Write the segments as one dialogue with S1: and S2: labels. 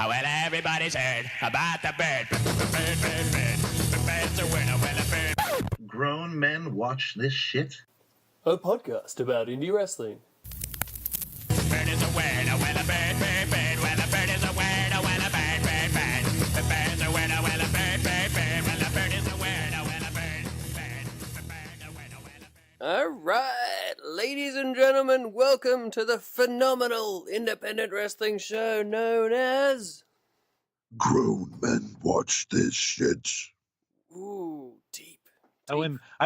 S1: Well, everybody's heard about the bird. The bird's a winner, well, a bird.
S2: Grown men watch this shit?
S3: A podcast about indie wrestling.
S1: Bird is a winner, well, a bird. Well, a bird is a winner, well, a bird. The bird's a winner, well, a bird. Well, a bird is a winner, well, a bird. The bird's a winner, well, a bird.
S3: Alright, ladies and gentlemen, welcome to the phenomenal independent wrestling show known as...
S4: Grown men watch this shit.
S3: Ooh, deep.
S5: I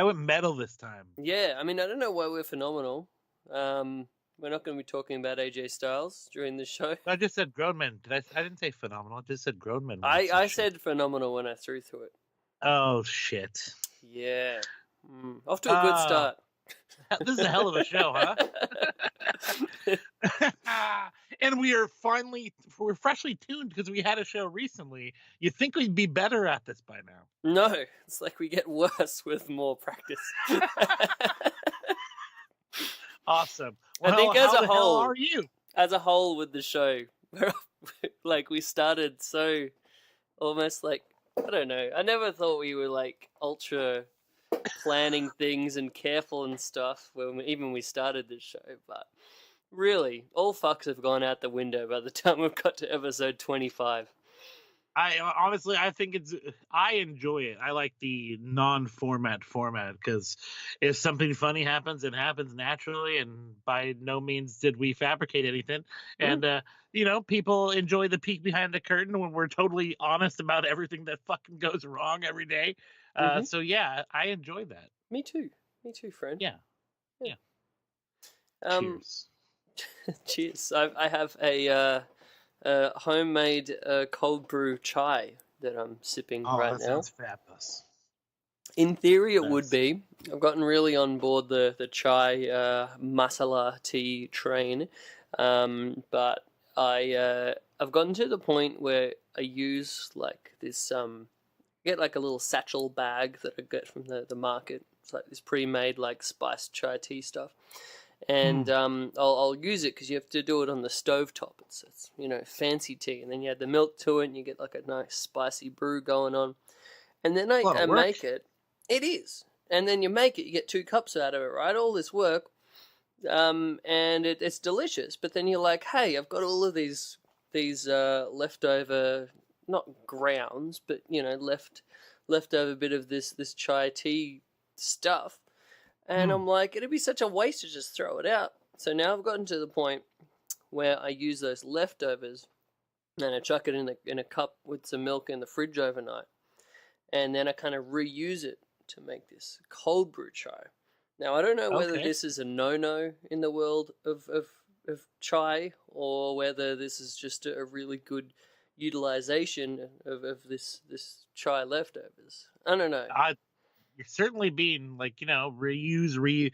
S5: went metal this time.
S3: Yeah, I mean, I don't know why we're phenomenal. We're not going to be talking about AJ Styles during the show.
S5: I just said grown men. I didn't say phenomenal. I just said grown men.
S3: I said phenomenal when I threw through it.
S5: Oh, shit.
S3: Yeah. Off to a good start.
S5: This is a hell of a show, huh? And we're freshly tuned because we had a show recently. You'd think we'd be better at this by now.
S3: No, it's like we get worse with more practice.
S5: Awesome.
S3: I think as a whole,
S5: how are you?
S3: As a whole with the show, like we started so almost like, I don't know, I never thought we were like ultra planning things and careful and stuff when we started this show, but really, all fucks have gone out the window by the time we've got to episode 25.
S5: I think I enjoy it. I like the non-format because if something funny happens, it happens naturally, and by no means did we fabricate anything. And people enjoy the peek behind the curtain when we're totally honest about everything that fucking goes wrong every day. So yeah, I enjoy that.
S3: Me too, friend.
S5: Yeah.
S3: Cheers. Cheers. I have a homemade cold brew chai that I'm sipping right now.
S5: Sounds fabulous.
S3: In theory, it would be. I've gotten really on board the chai masala tea train, but I've gotten to the point where I use like this get like a little satchel bag that I get from the market. It's like this pre-made like spiced chai tea stuff. And I'll use it because you have to do it on the stovetop. It's fancy tea, and then you add the milk to it, and you get like a nice spicy brew going on. And then I make it. It is, and then you make it. You get 2 cups out of it, right? All this work, and it's delicious. But then you're like, hey, I've got all of these leftover, not grounds, but leftover bit of this chai tea stuff. And I'm like, it'd be such a waste to just throw it out. So now I've gotten to the point where I use those leftovers and I chuck it in a cup with some milk in the fridge overnight. And then I kind of reuse it to make this cold brew chai. Now, I don't know whether this is a no-no in the world of chai or whether this is just a really good utilization of this chai leftovers. I don't know.
S5: You're certainly being like, reuse,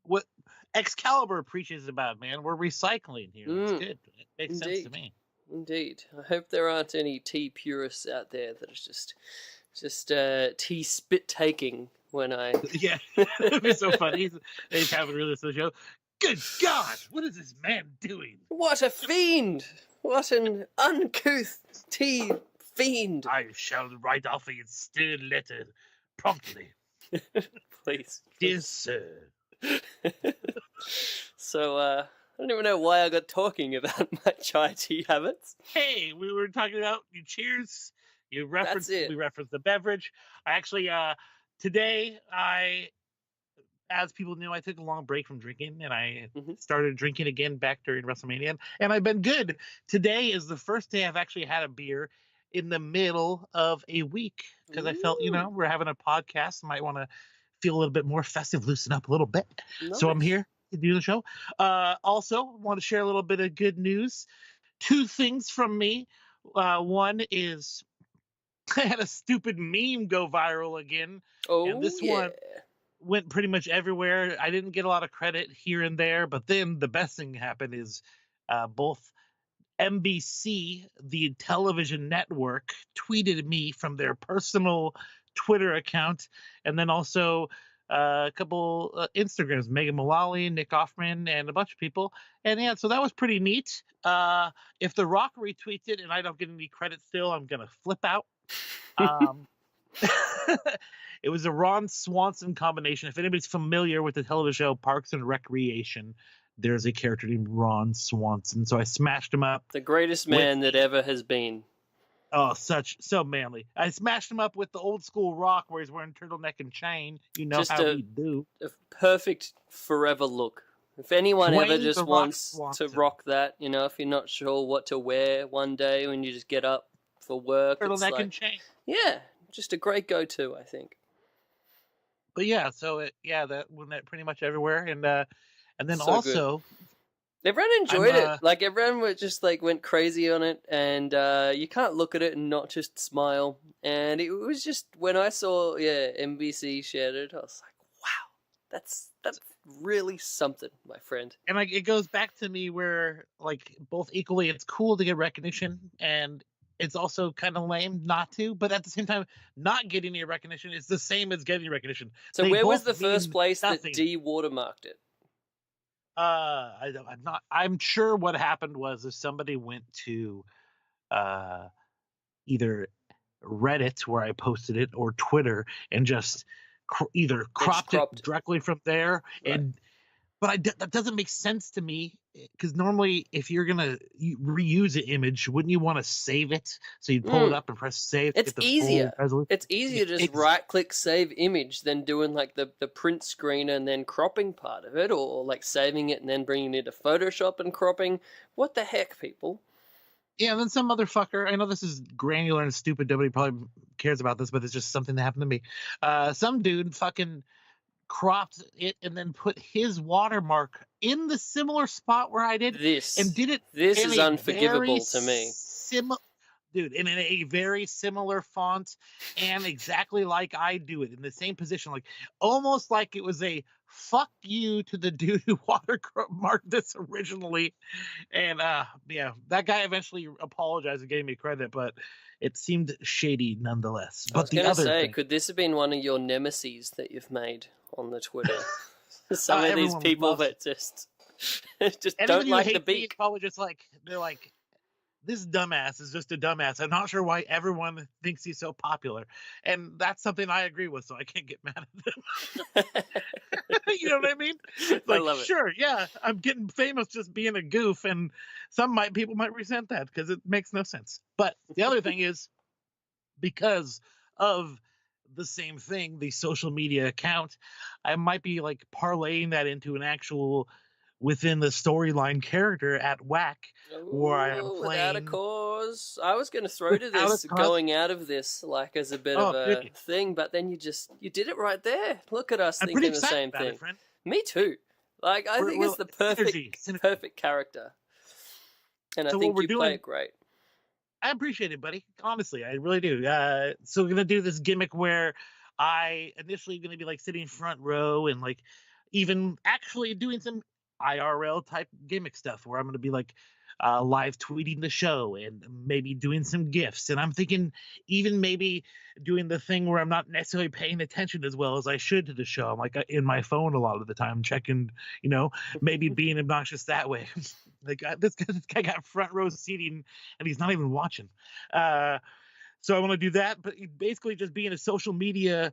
S5: what Excalibur preaches about, man. We're recycling here. It's good. It makes sense to me. Indeed.
S3: I hope there aren't any tea purists out there that is just tea spit taking when I...
S5: Yeah, it'd be so funny. He's having really the show. Good God, what is this man doing?
S3: What a fiend! What an uncouth tea fiend.
S5: I shall write off a stern letter promptly.
S3: Please.
S5: Dear sir.
S3: So, I don't even know why I got talking about my chai tea habits.
S5: Hey, we were talking about you cheers. We referenced the beverage. I actually, today, as people knew, I took a long break from drinking, and I started drinking again back during WrestleMania, and I've been good. Today is the first day I've actually had a beer in the middle of a week because I felt, we're having a podcast. Might want to feel a little bit more festive, loosen up a little bit. Nice. So I'm here to do the show. Also, want to share a little bit of good news. 2 things from me. One is I had a stupid meme go viral again. And this one went pretty much everywhere. I didn't get a lot of credit here and there, but then the best thing happened is both NBC, the television network, tweeted me from their personal Twitter account, and then also a couple Instagrams, Megan Mullally, Nick Offerman, and a bunch of people. And yeah, so that was pretty neat. If The Rock retweets it and I don't get any credit still, I'm going to flip out. It was a Ron Swanson combination. If anybody's familiar with the television show Parks and Recreation, there's a character named Ron Swanson. So I smashed him up.
S3: The greatest man that ever has been.
S5: Oh, so manly. I smashed him up with the old school Rock where he's wearing turtleneck and chain. You know just how we do.
S3: A perfect forever look. If anyone
S5: Dwayne
S3: ever just wants
S5: Swanson
S3: to rock that, you know, if you're not sure what to wear one day when you just get up for work.
S5: Turtleneck and chain.
S3: Yeah, just a great go-to, I think.
S5: But yeah, so that went pretty much everywhere. And then
S3: So
S5: also...
S3: good. Everyone enjoyed it. Like, everyone just, like, went crazy on it, and you can't look at it and not just smile. And it was just, when I saw, NBC shared it, I was like, wow, that's really something, my friend.
S5: And, like, it goes back to me where, like, both equally, it's cool to get recognition, and it's also kind of lame not to, but at the same time, not getting any recognition is the same as getting recognition.
S3: So where was the first place that de-watermarked it?
S5: I'm sure what happened was if somebody went to either Reddit where I posted it or Twitter and just either cropped it directly from there. Right. But that doesn't make sense to me because normally if you're going to reuse an image, wouldn't you want to save it? So you'd pull it up and press save.
S3: It's easier. It's easier to just right-click save image than doing like the print screen and then cropping part of it, or like saving it and then bringing it to Photoshop and cropping. What the heck, people?
S5: Yeah, and then some motherfucker, I know this is granular and stupid, nobody probably cares about this, but it's just something that happened to me. Some dude fucking cropped it and then put his watermark in the similar spot where I did
S3: this,
S5: and did it.
S3: This is unforgivable to me,
S5: dude. And in a very similar font and exactly like I do it in the same position, like almost like it was a fuck you to the dude who watermarked this originally. And that guy eventually apologized and gave me credit, but it seemed shady nonetheless.
S3: I was going to say, could this have been one of your nemesis that you've made on the Twitter? Some of these people that just don't like the beak.
S5: Probably just like, they're like, this dumbass is just a dumbass. I'm not sure why everyone thinks he's so popular. And that's something I agree with, so I can't get mad at them. You know what I mean? Like, I love it. Sure, yeah, I'm getting famous just being a goof, and people might resent that because it makes no sense. But the other thing is, because of the same thing, the social media account, I might be like parlaying that into an actual within the storyline character at Whack, where I am playing
S3: without a cause. I was going to throw to this going out of this like as a bit of a thing, but then you did it right there. Look at us thinking the same thing. Me too. Like I think it's the perfect character, and I think you play it great.
S5: I appreciate it, buddy. Honestly, I really do. So we're gonna do this gimmick where I initially going to be like sitting front row and like even actually doing some IRL type gimmick stuff where I'm going to be like live tweeting the show and maybe doing some gifts. And I'm thinking even maybe doing the thing where I'm not necessarily paying attention as well as I should to the show. I'm like in my phone a lot of the time, checking, maybe being obnoxious that way. Like this guy got front row seating and he's not even watching. So I want to do that, but basically just being a social media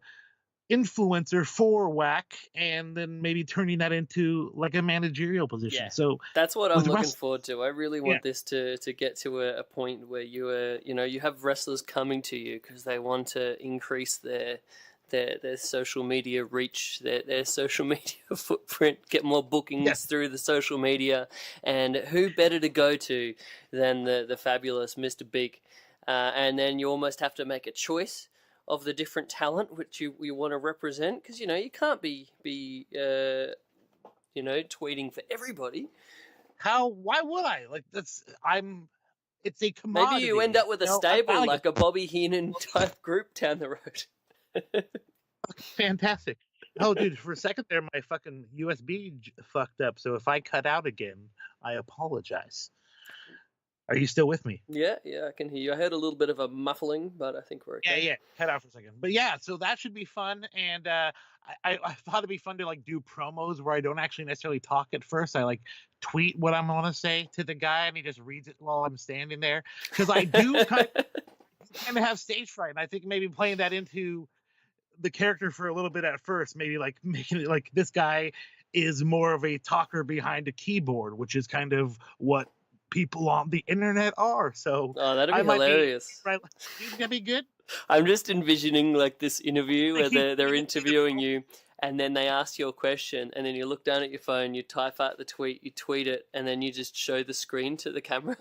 S5: influencer for Whack and then maybe turning that into like a managerial position.
S3: Yeah,
S5: so
S3: that's what I'm looking forward to. I really want this to get to a point where you have wrestlers coming to you because they want to increase their social media reach, their social media footprint, get more bookings through the social media, and who better to go to than the fabulous Mr. Big. And then you almost have to make a choice of the different talent which you want to represent, because you can't be tweeting for everybody.
S5: Why would I? Like it's a commodity.
S3: Maybe you end up with a stable like a Bobby Heenan type group down the road.
S5: Fantastic. Oh, dude, for a second there, my fucking USB fucked up. So if I cut out again, I apologize. Are you still with me?
S3: Yeah, I can hear you. I heard a little bit of a muffling, but I think we're okay.
S5: Yeah. Head out for a second. But yeah, so that should be fun. And I thought it'd be fun to like do promos where I don't actually necessarily talk at first. I like tweet what I'm gonna say to the guy, and he just reads it while I'm standing there. Because I do kind of have stage fright, and I think maybe playing that into the character for a little bit at first, maybe like making it like this guy is more of a talker behind a keyboard, which is kind of what people on the internet are. So
S3: that'd be hilarious.
S5: You think that'd be good?
S3: I'm just envisioning like this interview where they're interviewing you, and then they ask you a question, and then you look down at your phone, you type out the tweet, you tweet it, and then you just show the screen to the camera.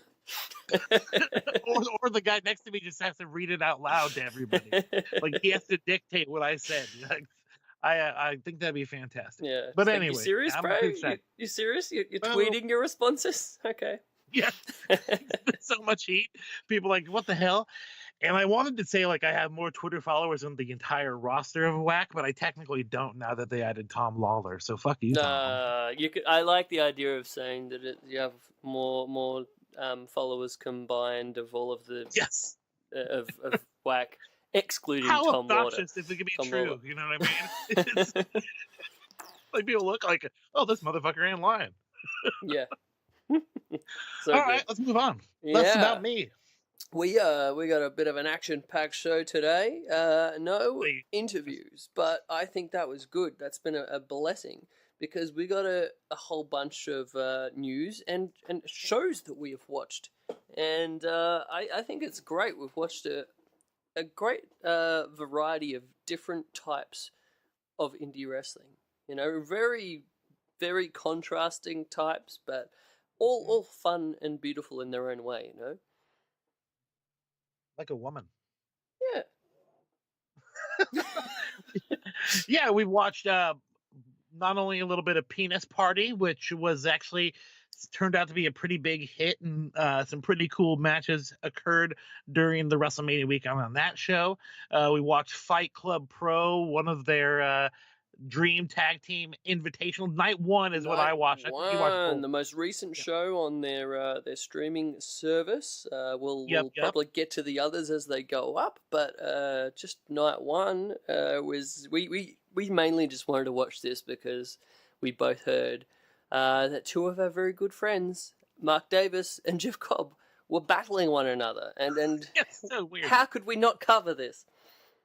S5: or the guy next to me just has to read it out loud to everybody. Like he has to dictate what I said. Like, I think that'd be fantastic.
S3: Yeah.
S5: But
S3: like,
S5: anyway,
S3: you serious, bro? You serious? You're tweeting your responses? Okay.
S5: Yeah. So much heat. People are like, what the hell? And I wanted to say, like, I have more Twitter followers than the entire roster of Whack, but I technically don't now that they added Tom Lawler. So fuck you, Tom.
S3: I like the idea of saying that you have more followers combined of all of the of Whack, excluding
S5: How
S3: Tom Lawler. How
S5: obnoxious if it could be true? Lawler. You know what I mean? It's, like people look like, oh, this motherfucker ain't lying.
S3: Yeah.
S5: So all right, let's move on. That's about me.
S3: We got a bit of an action-packed show today. No interviews, but I think that was good. That's been a blessing because we got a whole bunch of news and shows that we have watched, and I think it's great. We've watched a great variety of different types of indie wrestling. You know, very, very contrasting types, but all fun and beautiful in their own way, you know?
S5: Like a woman.
S3: Yeah.
S5: Yeah, we watched not only a little bit of Penis Party, which was actually turned out to be a pretty big hit, and some pretty cool matches occurred during the WrestleMania weekend on that show. We watched Fight Club Pro, one of their Dream Tag Team Invitational. Night one is what I watched. I think you watched both.
S3: The most recent show on their streaming service. We'll probably get to the others as they go up, but just night one was we mainly just wanted to watch this because we both heard that two of our very good friends, Mark Davis and Jeff Cobb, were battling one another, and
S5: it's so weird.
S3: How could we not cover this?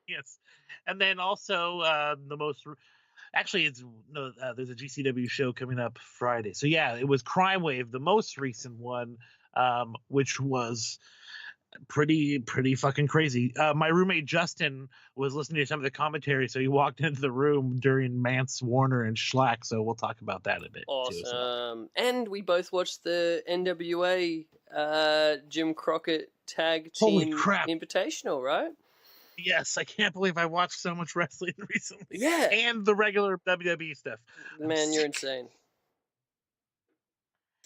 S5: Yes, and then also the most. Actually, there's a GCW show coming up Friday. So yeah, it was Crime Wave, the most recent one, which was pretty fucking crazy. My roommate Justin was listening to some of the commentary, so he walked into the room during Mance Warner and Schlack. So we'll talk about that a bit.
S3: Awesome.
S5: Too, so.
S3: And we both watched the NWA Jim Crockett Tag Team Invitational, right?
S5: Yes, I can't believe I watched so much wrestling recently.
S3: Yeah.
S5: And the regular WWE stuff.
S3: Man, you're insane.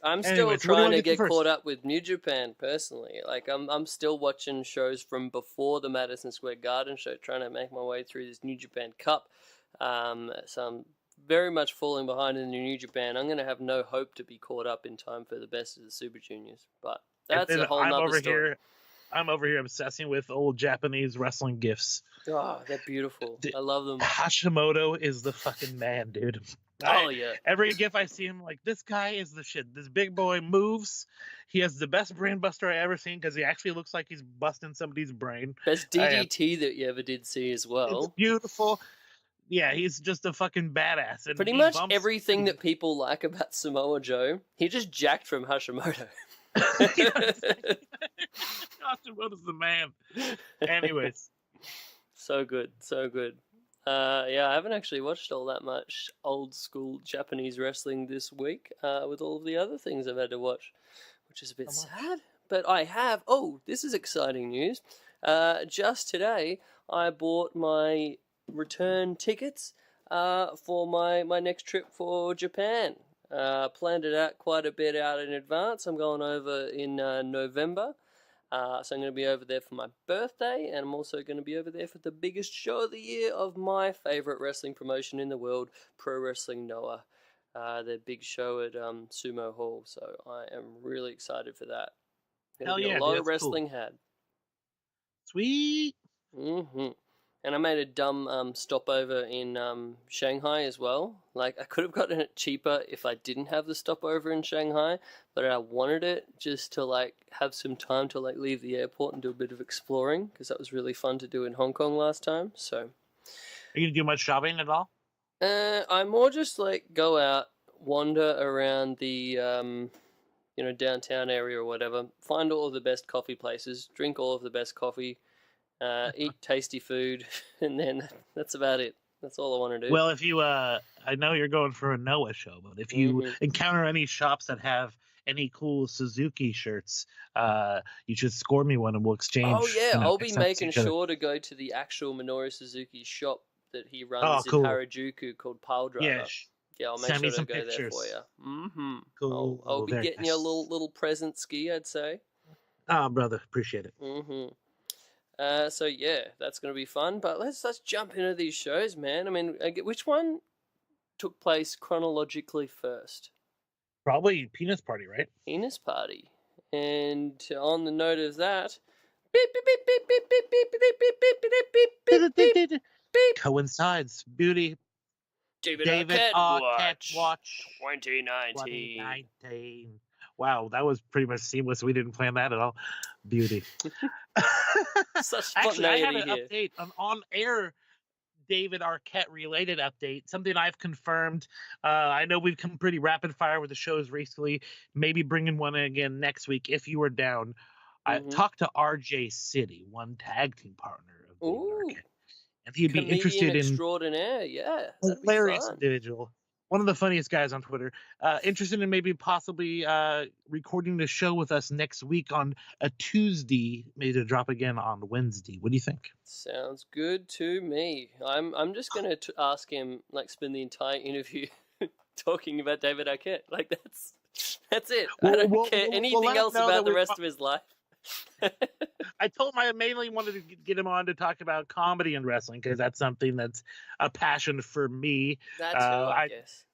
S3: I'm still trying to get caught up with New Japan, personally. Like, I'm still watching shows from before the Madison Square Garden show, trying to make my way through this New Japan Cup. So I'm very much falling behind in the New Japan. I'm going to have no hope to be caught up in time for the best of the Super Juniors. But that's a whole nother story.
S5: I'm over here obsessing with old Japanese wrestling gifs.
S3: Oh, they're beautiful. I love them.
S5: Hashimoto is the fucking man, dude.
S3: Yeah.
S5: Every gif I see him, like, this guy is the shit. This big boy moves. He has the best brain buster I ever seen because he actually looks like he's busting somebody's brain.
S3: Best DDT that you ever did see as well.
S5: It's beautiful. Yeah, he's just a fucking badass. And
S3: pretty much everything that people like about Samoa Joe, he just jacked from Hashimoto.
S5: Hashimoto's the man. Anyways.
S3: So good. Yeah, I haven't actually watched all that much old school Japanese wrestling this week with all of the other things I've had to watch, which is a bit sad. But I have. Oh, this is exciting news. Just today, I bought my return tickets for my next trip for Japan. Planned it out quite a bit out in advance. I'm going over in November. So I'm going to be over there for my birthday, and I'm also going to be over there for the biggest show of the year of my favorite wrestling promotion in the world, Pro Wrestling Noah. Their big show at Sumo Hall. So I am really excited for that. Going to be a lot of wrestling had.
S5: Sweet.
S3: Mm-hmm. And I made a dumb stopover in Shanghai as well. Like, I could have gotten it cheaper if I didn't have the stopover in Shanghai, but I wanted it just to, like, have some time to, like, leave the airport and do a bit of exploring, because that was really fun to do in Hong Kong last time, so.
S5: Are you going to do much shopping at all?
S3: I more just, like, go out, wander around the, downtown area or whatever, find all of the best coffee places, drink all of the best coffee, eat tasty food, and then that's about it. That's all I want to do.
S5: Well, if you, I know you're going for a Noah show, but if you encounter any shops that have any cool Suzuki shirts, you should score me one and we'll exchange.
S3: Oh, yeah, I'll be making sure to go to the actual Minoru Suzuki shop that he runs in Harajuku called Pile Driver. Yeah, I'll make sure to go there for you. Mm-hmm.
S5: Cool.
S3: I'll be getting you a little present ski, I'd say.
S5: Oh, brother, appreciate it.
S3: Mm-hmm. So yeah, that's going to be fun. But let's jump into these shows, man. I mean, which one took place chronologically first?
S5: Probably Penis Party, right?
S3: Penis Party. And on the note of that, beep beep beep beep beep beep beep beep beep beep beep beep beep beep.
S5: Coincides. Beauty.
S3: David Arquette-Watch
S5: 2019. Wow, that was pretty much seamless. We didn't plan that at all. Beauty.
S3: Such
S5: Actually, I had
S3: spontaneity
S5: an
S3: here.
S5: update, an on-air David Arquette-related update, something I've confirmed. I know we've come pretty rapid fire with the shows recently. Maybe bringing one again next week if you are down. I talked to RJ City, one tag team partner of David Arquette. And he'd be interested in
S3: extraordinaire, yeah.
S5: Hilarious individual. One of the funniest guys on Twitter. Interested in maybe possibly recording the show with us next week on a Tuesday, maybe to drop again on Wednesday. What do you think?
S3: Sounds good to me. I'm just gonna ask him, like, spend the entire interview talking about David Arquette. Like, that's it. I don't care anything else about the rest of his life.
S5: I told him I mainly wanted to get him on to talk about comedy and wrestling because that's something that's a passion for me.
S3: That's I guess.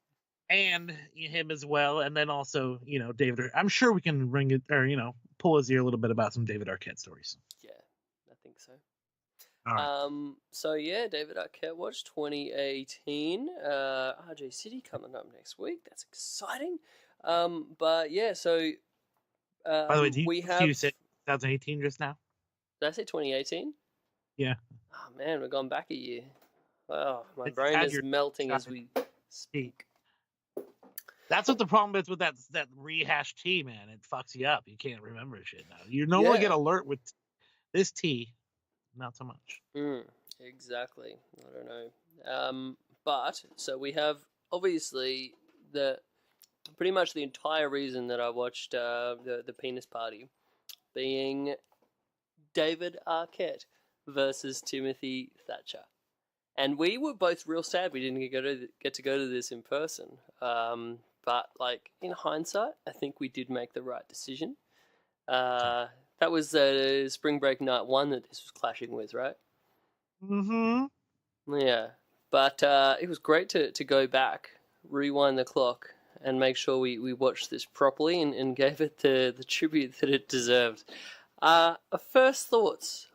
S5: And him as well, and then also, David. I'm sure we can bring it, or pull his ear a little bit about some David Arquette stories.
S3: Yeah, I think so.
S5: All right.
S3: So yeah, David Arquette-Watch 2018. RJ City coming up next week. That's exciting. But yeah, so
S5: by the way, you said 2018 just now?
S3: Did I say 2018?
S5: Yeah.
S3: Oh man, we've gone back a year. Oh, my brain is melting as we speak.
S5: That's what the problem is with that rehashed tea, man. It fucks you up. You can't remember shit now. You normally get alert with this tea, not so much.
S3: Exactly. I don't know. But so we have obviously pretty much the entire reason that I watched the Penis Party being David Arquette versus Timothy Thatcher. And we were both real sad we didn't get to go to this in person. But, like, in hindsight, I think we did make the right decision. That was Spring Break Night 1 that this was clashing with, right?
S5: Mm-hmm.
S3: Yeah. But it was great to go back, rewind the clock, and make sure we watched this properly and gave it the tribute that it deserved. First thoughts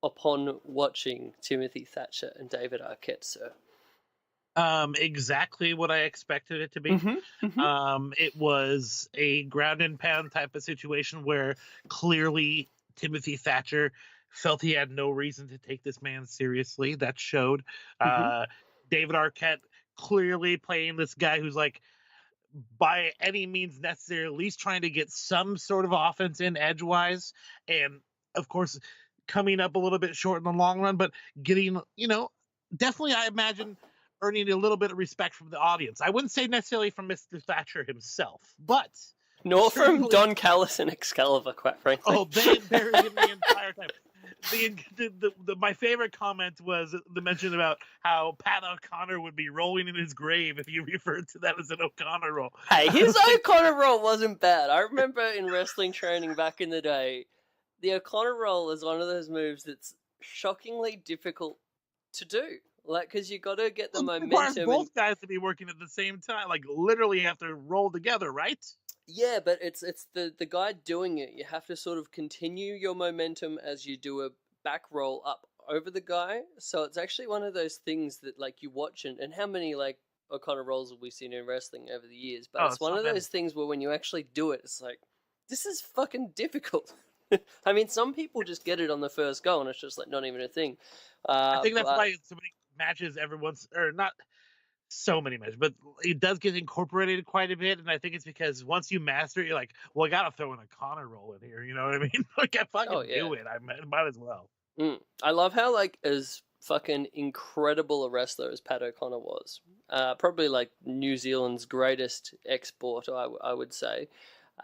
S3: upon watching Timothy Thatcher and David Arquette, sir?
S5: Exactly what I expected it to be. It was a ground and pound type of situation where clearly Timothy Thatcher felt he had no reason to take this man seriously. That showed. David Arquette clearly playing this guy who's like, by any means necessary, at least trying to get some sort of offense in edgewise, and of course coming up a little bit short in the long run, but getting, definitely, I imagine, earning a little bit of respect from the audience. I wouldn't say necessarily from Mr. Thatcher himself, but
S3: nor from Don Callis and Excalibur, quite frankly.
S5: Oh, they buried him the entire time. My favorite comment was the mention about how Pat O'Connor would be rolling in his grave if you referred to that as an O'Connor roll.
S3: Hey, his O'Connor roll wasn't bad. I remember in wrestling training back in the day, the O'Connor roll is one of those moves that's shockingly difficult to do. Like, because you got to get the momentum.
S5: It requires both guys to be working at the same time. Like, literally have to roll together, right?
S3: Yeah, but it's the guy doing it. You have to sort of continue your momentum as you do a back roll up over the guy. So it's actually one of those things that like you watch and how many like O'Connor rolls have we seen in wrestling over the years? But it's one of those things where when you actually do it, it's like, this is fucking difficult. I mean, some people just get it on the first go, and it's just like not even a thing.
S5: I think that's why so many matches everyone's, or not so many matches, but it does get incorporated quite a bit. And I think it's because once you master it, you're like, well, I got to throw in a Connor roll in here. You know what I mean? Like, I fucking do it. I might as well.
S3: I love how, like, as fucking incredible a wrestler as Pat O'Connor was, probably like New Zealand's greatest export, I would say.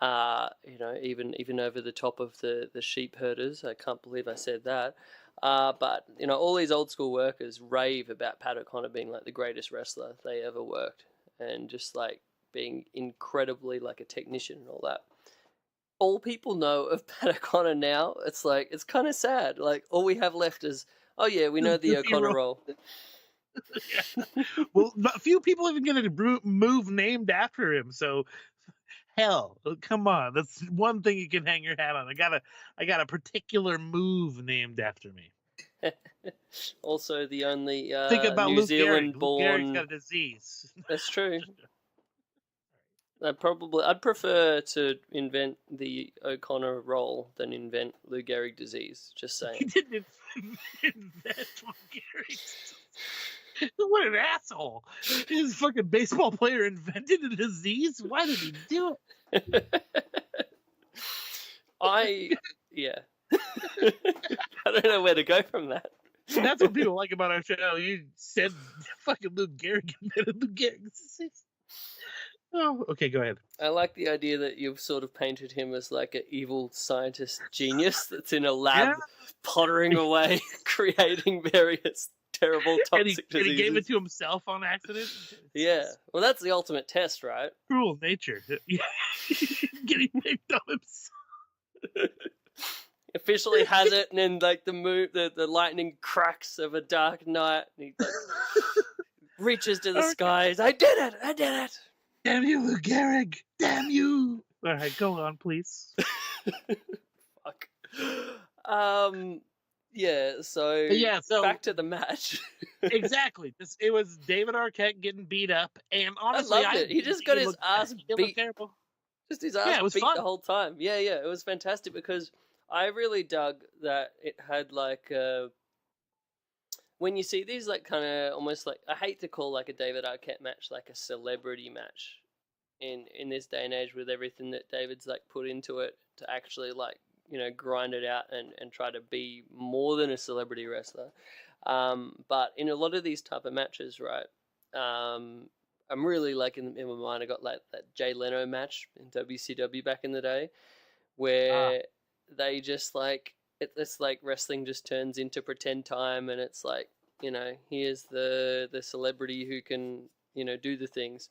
S3: You know, even over the top of the sheep herders. I can't believe I said that. But, you know, all these old school workers rave about Pat O'Connor being like the greatest wrestler they ever worked, and just like being incredibly like a technician and all that. All people know of Pat O'Connor now, it's like, it's kind of sad. Like, all we have left is, oh yeah, we know the O'Connor roll.
S5: Yeah. Well, a few people even get a move named after him, so hell, come on, that's one thing you can hang your hat on. I got a particular move named after me.
S3: Also, the only
S5: think about
S3: New Zealand born.
S5: Luke Gehrig's got a disease.
S3: That's true. I'd prefer to invent the O'Connor roll than invent Lou Gehrig disease. Just saying.
S5: He didn't invent Lou Gehrig. What an asshole! His fucking baseball player invented a disease. Why did he do it?
S3: I don't know where to go from that.
S5: That's what people like about our show. You said fucking Lou Gehrig invented Lou Gehrig disease. Oh, okay, go ahead.
S3: I like the idea that you've sort of painted him as like an evil scientist genius that's in a lab pottering away, creating various terrible toxic diseases.
S5: And he gave it to himself on accident?
S3: Yeah. Well, that's the ultimate test, right?
S5: Cruel nature. Getting picked on himself.
S3: Officially has it, and then like the lightning cracks of a dark night, and he like, reaches to the skies. I did it!
S5: Damn you, Lou Gehrig! Damn you! All right, go on, please.
S3: Fuck. So back to the match.
S5: Exactly. It was David Arquette getting beat up, and honestly,
S3: I loved it. He just got his ass beat. Just his ass beat
S5: fun.
S3: The whole time. Yeah, it was fantastic because I really dug that it had like when you see these like kind of almost like, I hate to call like a David Arquette match like a celebrity match in this day and age with everything that David's like put into it to actually like, you know, grind it out and try to be more than a celebrity wrestler. But in a lot of these type of matches, right, I'm really like in my mind, I got like that Jay Leno match in WCW back in the day where they just like, it's like wrestling just turns into pretend time, and it's like, you know, here's the celebrity who can, you know, do the things,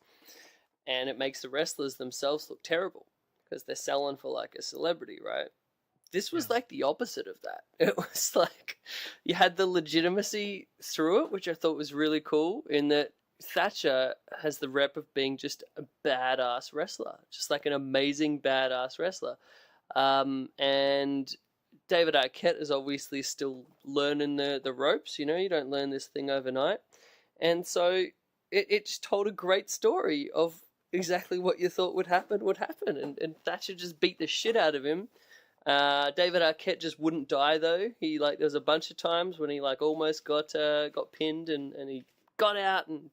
S3: and it makes the wrestlers themselves look terrible because they're selling for like a celebrity, right? This was like the opposite of that. It was like you had the legitimacy through it, which I thought was really cool, in that Thatcher has the rep of being just a badass wrestler, just like an amazing badass wrestler, and David Arquette is obviously still learning the ropes. You know, you don't learn this thing overnight. And so it just told a great story of exactly what you thought would happen. And Thatcher just beat the shit out of him. David Arquette just wouldn't die, though. He like, there was a bunch of times when he like almost got pinned and he got out, and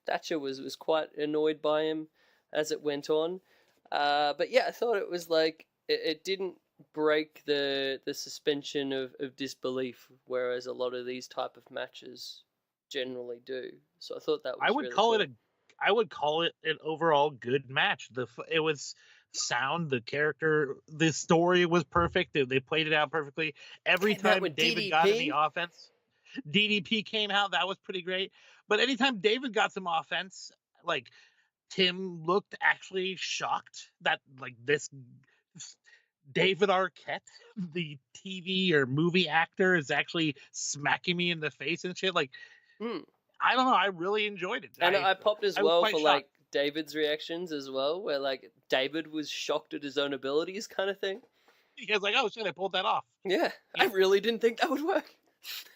S3: Thatcher was quite annoyed by him as it went on. But yeah, I thought it was like, it didn't break the suspension of disbelief, whereas a lot of these type of matches generally do. So I thought that was
S5: I would call it an overall good match. It was sound, the character, the story was perfect. They played it out perfectly. Every time David
S3: DDP
S5: got in the offense, DDP came out. That was pretty great. But anytime David got some offense, like, Tim looked actually shocked that like this David Arquette, the TV or movie actor, is actually smacking me in the face and shit. Like, I don't know. I really enjoyed it.
S3: And I popped as well for shocked. Like David's reactions as well, where like David was shocked at his own abilities, kind of thing.
S5: He was like, "Oh shit, I pulled that off."
S3: Yeah, I really didn't think that would work.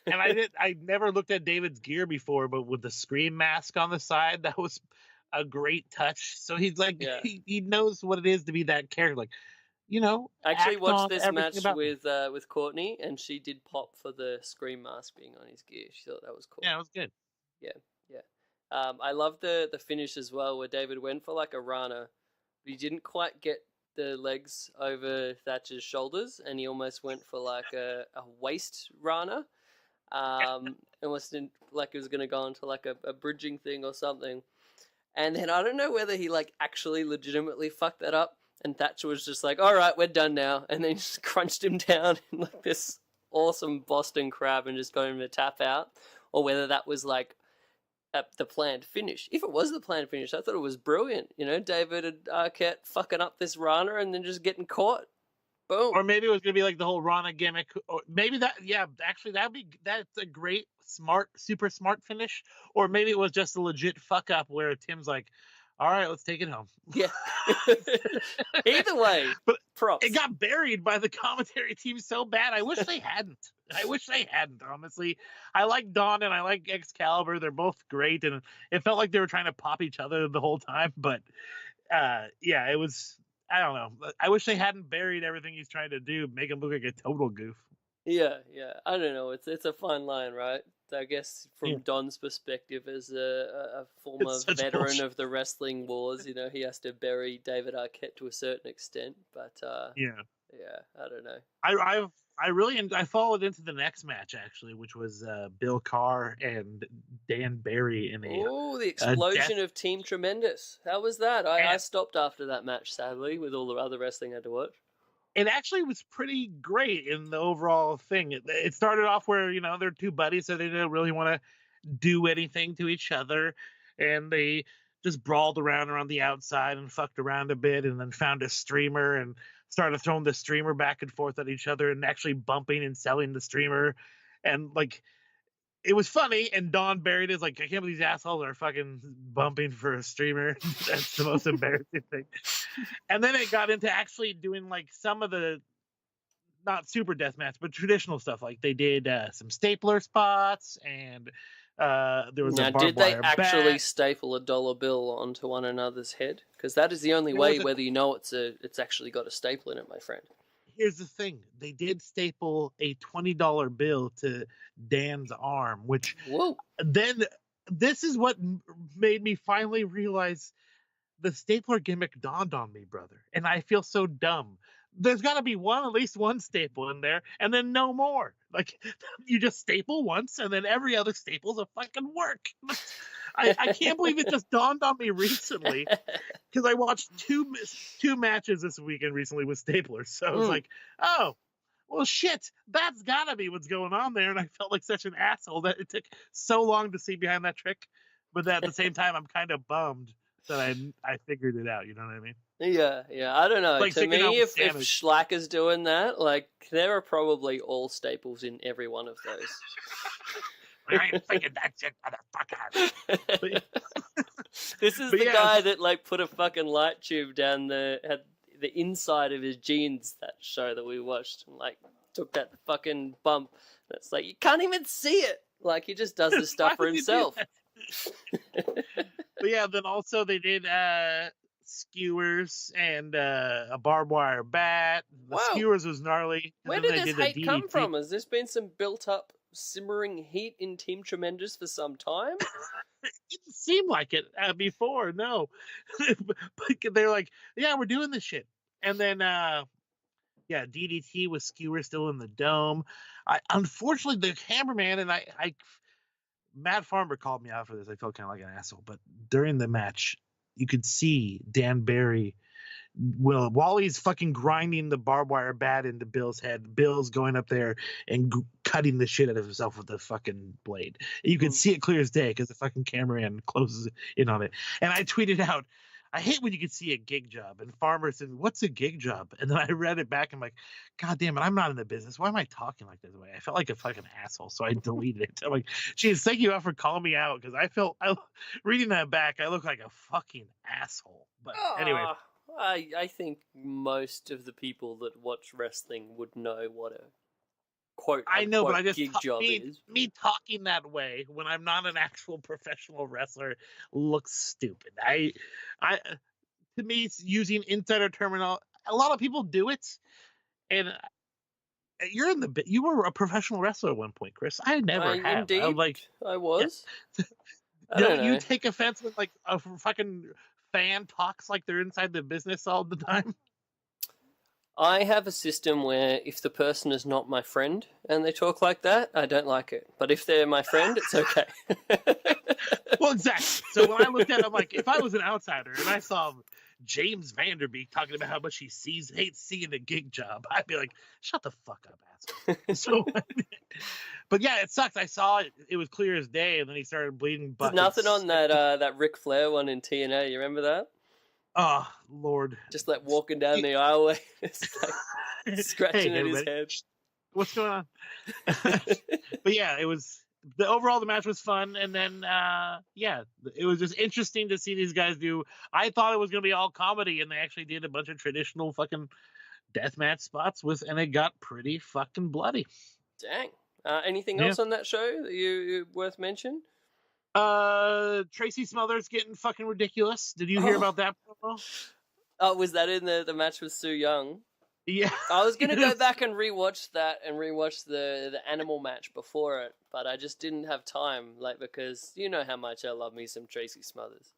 S5: And I never looked at David's gear before, but with the Scream mask on the side, that was a great touch. So he's like, he knows what it is to be that character. Like,
S3: I actually watched this
S5: everything
S3: match with Courtney, and she did pop for the Scream mask being on his gear. She thought that was cool.
S5: Yeah, it was good.
S3: Yeah. I love the finish as well, where David went for like a Rana, but he didn't quite get the legs over Thatcher's shoulders, and he almost went for like a waist Rana. Almost like it was going to go into like a bridging thing or something. And then I don't know whether he like actually legitimately fucked that up, and Thatcher was just like, all right, we're done now. And then just crunched him down in like this awesome Boston crab and just got him to tap out. Or whether that was like the planned finish. If it was the planned finish, I thought it was brilliant. David and Arquette fucking up this Rana and then just getting caught. Boom.
S5: Or maybe it was going to be like the whole Rana gimmick. Or maybe actually that's a great, super smart finish. Or maybe it was just a legit fuck up where Tim's like, all right, let's take it home.
S3: Yeah. Either way,
S5: but
S3: props.
S5: It got buried by the commentary team so bad. I wish they hadn't. Honestly. I like Dawn and I like Excalibur. They're both great. And it felt like they were trying to pop each other the whole time. But it was, I don't know. I wish they hadn't buried everything he's trying to do, make him look like a total goof.
S3: Yeah. I don't know. It's a fine line, right? I guess from Don's perspective as a former veteran of the wrestling wars, he has to bury David Arquette to a certain extent. But I don't know.
S5: I followed into the next match actually, which was Bill Carr and Dan Barry in
S3: the explosion of Team Tremendous. How was that? I stopped after that match, sadly, with all the other wrestling I had to watch.
S5: It actually was pretty great in the overall thing. It started off where, they're two buddies, so they didn't really want to do anything to each other. And they just brawled around the outside and fucked around a bit, and then found a streamer and started throwing the streamer back and forth at each other and actually bumping and selling the streamer. And like, it was funny. And Don Barrett is like, I can't believe these assholes are fucking bumping for a streamer. That's the most embarrassing thing. And then it got into actually doing like some of the not super deathmatch, but traditional stuff. Like they did some stapler spots, and there was a barbed
S3: did they
S5: wire
S3: actually
S5: bat.
S3: staple a dollar bill onto one another's head? Because that is the only way whether you know it's actually got a staple in it, my friend.
S5: Here's the thing. They did staple a $20 bill to Dan's arm, which then this is what made me finally realize the stapler gimmick dawned on me, brother. And I feel so dumb. There's got to be at least one staple in there, and then no more. Like, you just staple once, and then every other staple's a fucking work. I can't believe it just dawned on me recently, because I watched two matches this weekend recently with staplers. So I was like, oh, well, shit, that's got to be what's going on there. And I felt like such an asshole that it took so long to see behind that trick. But at the same time, I'm kind of bummed that I figured it out. You know what I mean?
S3: Yeah. I don't know.
S5: Like
S3: to me, if Schlack is doing that, like, there are probably all staples in every one of those.
S5: I ain't thinking that shit, motherfucker.
S3: This is the guy that like put a fucking light tube down the inside of his jeans, that show that we watched, and like took that fucking bump. It's like you can't even see it. Like he just does this stuff for himself.
S5: But yeah, then also they did skewers and a barbed wire bat. The skewers was gnarly.
S3: Where did this hate come from? Has this been some built up simmering heat in Team Tremendous for some time?
S5: It didn't seem like it before, no. But they're like, yeah, we're doing this shit. And then DDT with skewer still in the dome. Unfortunately, the cameraman and I Matt Farmer called me out for this. I felt kind of like an asshole. But during the match, you could see Dan Barry, while he's fucking grinding the barbed wire bat into Bill's head, Bill's going up there and cutting the shit out of himself with the fucking blade. You could see it clear as day because the fucking cameraman closes in on it. And I tweeted out, I hate when you can see a gig job and farmers said, "What's a gig job?" And then I read it back. I'm like, "God damn it, I'm not in the business. Why am I talking like this way?" I felt like a fucking asshole, so I deleted it. I'm like, "Geez, thank you for calling me out," because reading that back, I look like a fucking asshole. But anyway,
S3: I think most of the people that watch wrestling would know what a quote
S5: I know, but I just
S3: gig job is.
S5: Me talking that way when I'm not an actual professional wrestler looks stupid. To me, it's using insider terminology. A lot of people do it, and you were a professional wrestler at one point, Chris. I never have.
S3: Indeed, I was.
S5: Yeah. Don't you take offense when like a fucking fan talks like they're inside the business all the time?
S3: I have a system where if the person is not my friend and they talk like that, I don't like it. But if they're my friend, it's okay.
S5: Well, exactly. So when I looked at it, I'm like, if I was an outsider and I saw Jaims Vanderbeek talking about how much he hates seeing a gig job, I'd be like, shut the fuck up, asshole. So, but yeah, it sucks. I saw it. It was clear as day, and then he started bleeding buckets.
S3: There's nothing on that Ric Flair one in TNA. You remember that?
S5: Oh, Lord.
S3: Just like walking down the aisleway, like scratching at his head.
S5: What's going on? But yeah, the match was fun, and then it was just interesting to see these guys do. I thought it was going to be all comedy, and they actually did a bunch of traditional fucking deathmatch spots and it got pretty fucking bloody.
S3: Dang. Anything else on that show that you worth mention?
S5: Tracy Smothers getting fucking ridiculous. Did you hear about that promo?
S3: Oh, was that in the match with Sue Young?
S5: Yeah.
S3: I was gonna go back and rewatch that and rewatch the animal match before it, but I just didn't have time, because you know how much I love me some Tracy Smothers.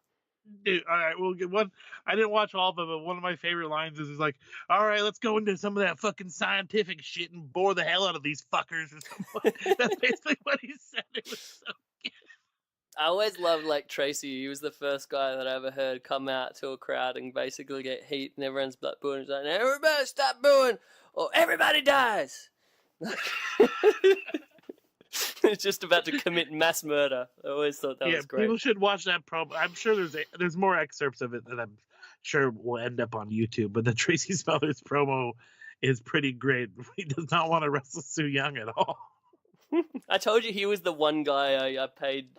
S5: Dude, all right, we'll get one. I didn't watch all of them, but one of my favorite lines is like, "All right, let's go into some of that fucking scientific shit and bore the hell out of these fuckers." Or something. That's basically what he said. It was so good.
S3: I always loved Tracy. He was the first guy that I ever heard come out to a crowd and basically get heat, and everyone's booing. He's like, "Everybody stop booing, or everybody dies." It's just about to commit mass murder. I always thought that was great.
S5: People should watch that promo. I'm sure there's more excerpts of it that I'm sure will end up on YouTube. But the Tracy Smothers promo is pretty great. He does not want to wrestle Sue Young at all.
S3: I told you he was the one guy I paid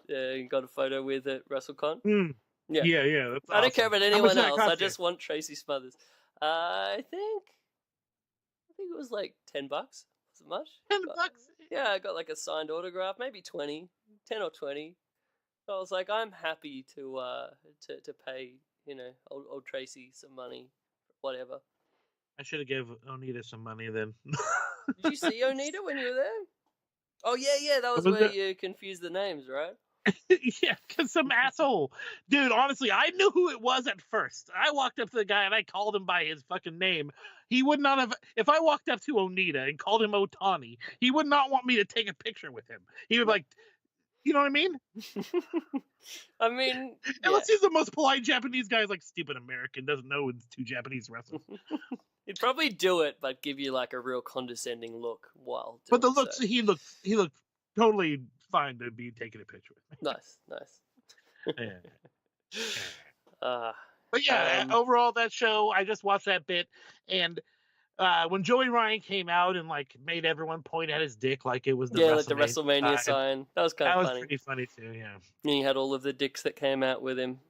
S3: got a photo with at WrestleCon.
S5: Yeah. That's
S3: I don't care
S5: awesome.
S3: about anyone else. I just want Tracy Smothers. I think it was like $10. Was it much?
S5: $10?
S3: Yeah, I got a signed autograph, maybe 10 or 20. So I was like, I'm happy to pay, old Tracy some money, whatever.
S5: I should have gave Onita some money then.
S3: Did you see Onita when you were there? Oh yeah, that was where you confused the names, right?
S5: Yeah, because some asshole. Dude, honestly, I knew who it was at first. I walked up to the guy and I called him by his fucking name. He would not have, if I walked up to Onita and called him Otani, he would not want me to take a picture with him. He would you know what I mean?
S3: I mean,
S5: unless he's the most polite Japanese guy, like stupid American, doesn't know it's two Japanese wrestlers.
S3: He'd probably do it, but give you a real condescending look while doing
S5: But the looks,
S3: so.
S5: he looked totally fine to be taking a picture with me.
S3: Nice.
S5: Yeah. But yeah, overall that show, I just watched that bit, and when Joey Ryan came out and made everyone point at his dick like it was the
S3: WrestleMania sign, that was kind of funny. That was
S5: pretty funny too. Yeah.
S3: And you had all of the dicks that came out with him.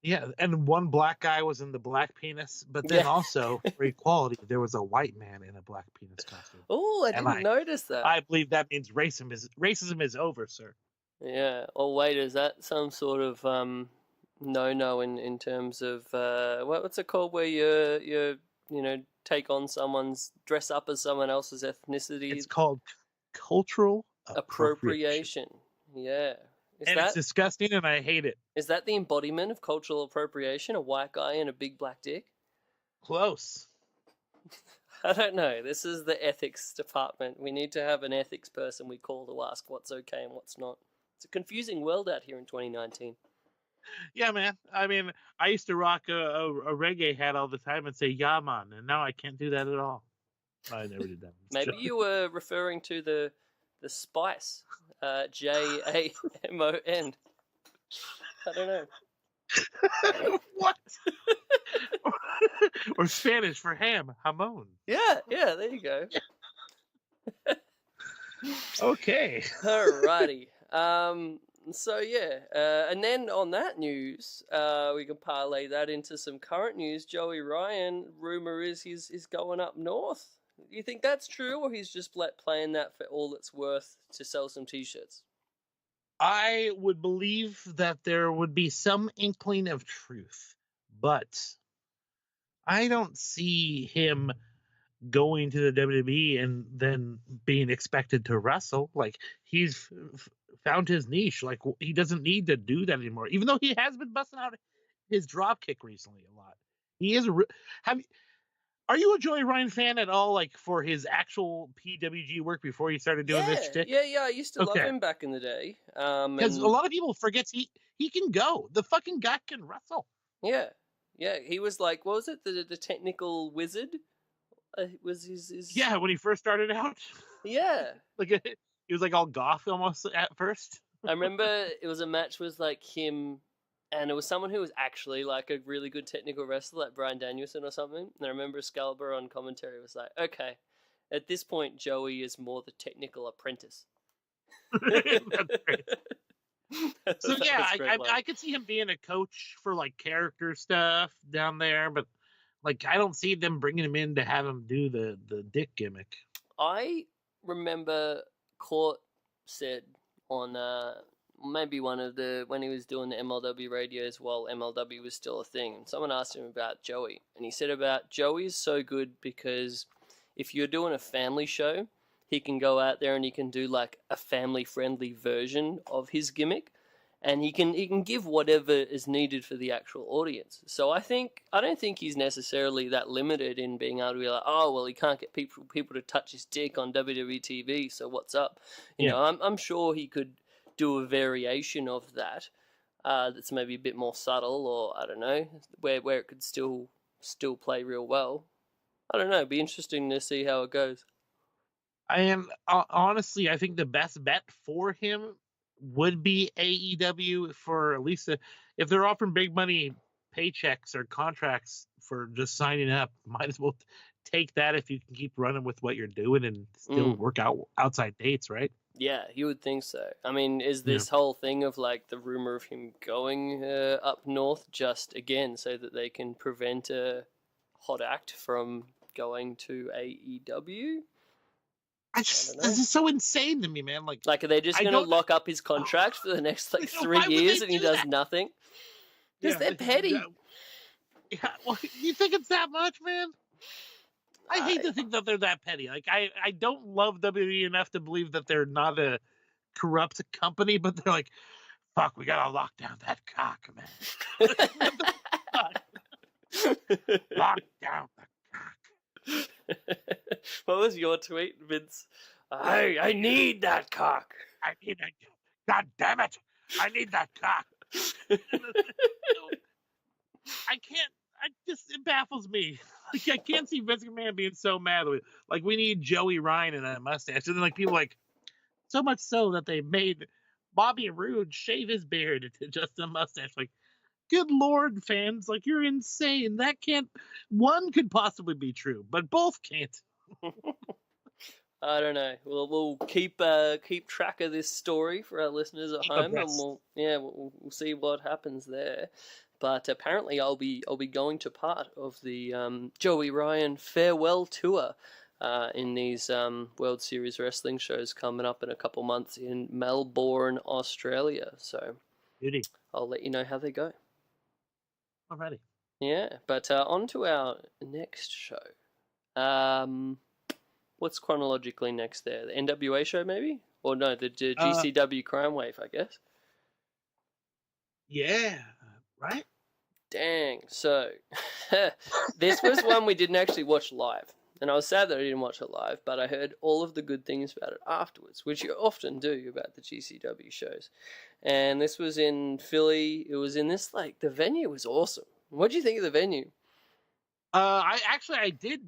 S5: Yeah, and one black guy was in the black penis, but then also for equality, there was a white man in a black penis costume.
S3: Oh, I didn't notice that.
S5: I believe that means racism is over, sir.
S3: Yeah. Oh wait, is that some sort of no in terms of what's it called where you take on dress up as someone else's ethnicity?
S5: It's called cultural appropriation.
S3: Yeah.
S5: It's disgusting, and I hate it.
S3: Is that the embodiment of cultural appropriation? A white guy and a big black dick?
S5: Close.
S3: I don't know. This is the ethics department. We need to have an ethics person we call to ask what's okay and what's not. It's a confusing world out here in 2019.
S5: Yeah, man. I mean, I used to rock a reggae hat all the time and say "Yeah, man," and now I can't do that at all. I never did that.
S3: Maybe you were referring to the spice, JAMON. I don't know.
S5: What? Or Spanish for ham, jamon.
S3: Yeah, there you go.
S5: Okay.
S3: Alrighty. So yeah, and then on that news, we can parlay that into some current news. Joey Ryan, rumor is he's going up north. Do you think that's true, or he's just playing that for all it's worth to sell some T-shirts?
S5: I would believe that there would be some inkling of truth, but I don't see him going to the WWE and then being expected to wrestle. Like, he's found his niche. Like, he doesn't need to do that anymore, even though he has been busting out his drop kick recently a lot. He is are you a Joey Ryan fan at all, like, for his actual PWG work before he started doing this shtick?
S3: Yeah, I used to love him back in the day.
S5: Because a lot of people forget he can go. The fucking guy can wrestle.
S3: Yeah, he was like, what was it, the technical wizard? Was his...
S5: Yeah, when he first started out.
S3: Yeah.
S5: Like, he was like all goth almost at first.
S3: I remember it was a match with like him, and it was someone who was actually like a really good technical wrestler, like Bryan Danielson or something. And I remember Excalibur on commentary was like, okay, at this point, Joey is more the technical apprentice.
S5: That's great. So yeah, I could see him being a coach for like character stuff down there, but like, I don't see them bringing him in to have him do the dick gimmick.
S3: I remember Court said on maybe one of when he was doing the MLW radios while MLW was still a thing, and someone asked him about Joey, and he said about Joey is so good because if you're doing a family show, he can go out there and he can do like a family-friendly version of his gimmick. And he can give whatever is needed for the actual audience. So I don't think he's necessarily that limited in being able to be like, oh well, he can't get people to touch his dick on WWE TV. So what's up? You know, I'm sure he could do a variation of that that's maybe a bit more subtle, or I don't know, where it could still play real well. I don't know. It'd be interesting to see how it goes.
S5: Honestly, I think the best bet for him would be AEW, for at least if they're offering big money paychecks or contracts for just signing up, might as well take that if you can keep running with what you're doing and still work out outside dates, right?
S3: Yeah, you would think so. I mean, is this whole thing of like the rumor of him going up north just again so that they can prevent a hot act from going to AEW?
S5: This is so insane to me, man. Like,
S3: are they just going to lock up his contract for the next 3 years and he does nothing? Because they're petty.
S5: Yeah, well, you think it's that much, man? I hate to think that they're that petty. Like, I don't love WWE enough to believe that they're not a corrupt company, but they're like, fuck, we gotta lock down that cock, man. Lock down the cock.
S3: What was your tweet, Vince? I need that cock.
S5: I need that. God damn it! I need that cock. It baffles me. Like, I can't see Vince McMahon being so mad. Like, we need Joey Ryan and a mustache, and then like people like, so much so that they made Bobby Roode shave his beard to just a mustache. Like, good Lord, fans, like, you're insane. One could possibly be true, but both can't.
S3: I don't know. We'll keep track of this story for our listeners at home, and we'll see what happens there. But apparently, I'll be going to part of the Joey Ryan farewell tour in these World Series wrestling shows coming up in a couple months in Melbourne, Australia. So,
S5: beauty.
S3: I'll let you know how they go.
S5: Alrighty.
S3: Yeah, but on to our next show. What's chronologically next there? The NWA show, maybe? Or no, the GCW Crime Wave, I guess.
S5: Yeah, right?
S3: Dang. So, this was one we didn't actually watch live. And I was sad that I didn't watch it live, but I heard all of the good things about it afterwards, which you often do about the GCW shows. And this was in Philly. It was in this, like, the venue was awesome. What did you think of the venue?
S5: I did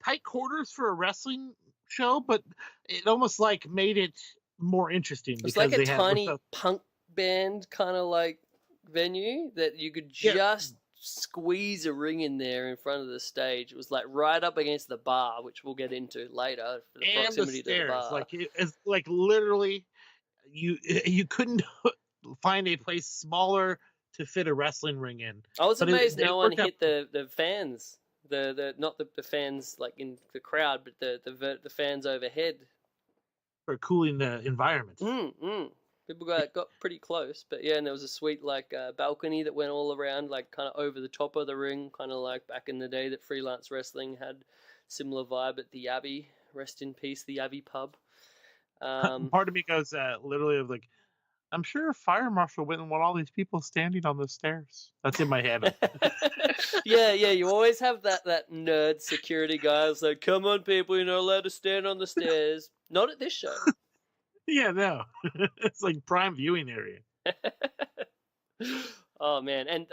S5: tight quarters for a wrestling show, but it almost like made it more interesting.
S3: It was like a tiny punk band kind of like venue that you could just squeeze a ring in there in front of the stage. It was like right up against the bar, which we'll get into later. For the
S5: and
S3: proximity
S5: the stairs,
S3: to the bar.
S5: like it's like literally, you couldn't find a place smaller to fit a wrestling ring in.
S3: I was amazed no one hit the fans. The not the fans like in the crowd, but the fans overhead
S5: for cooling the environment.
S3: People got pretty close, but yeah, and there was a sweet like balcony that went all around, like kind of over the top of the ring, kind of like back in the day that freelance wrestling had similar vibe at the Abbey. Rest in peace, the Abbey pub.
S5: Part of me goes literally of like, I'm sure a fire marshal wouldn't want all these people standing on the stairs. That's in my head.
S3: yeah, you always have that nerd security guy who's like, come on, people, you're not allowed to stand on the stairs. Not at this show.
S5: Yeah, no. It's like prime viewing area.
S3: Oh, man. And,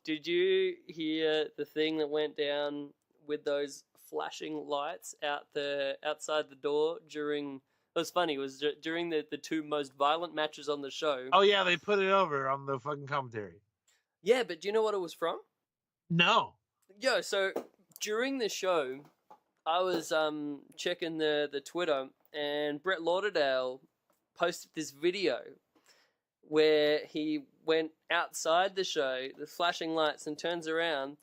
S3: did you hear the thing that went down with those flashing lights outside the door during... It was funny. It was during the two most violent matches on the show.
S5: Oh, yeah, they put it over on the fucking commentary.
S3: Yeah, but do you know what it was from?
S5: No.
S3: Yo, so during the show, I was checking the Twitter, and Brett Lauderdale posted this video where he went outside the show, the flashing lights, and turns around.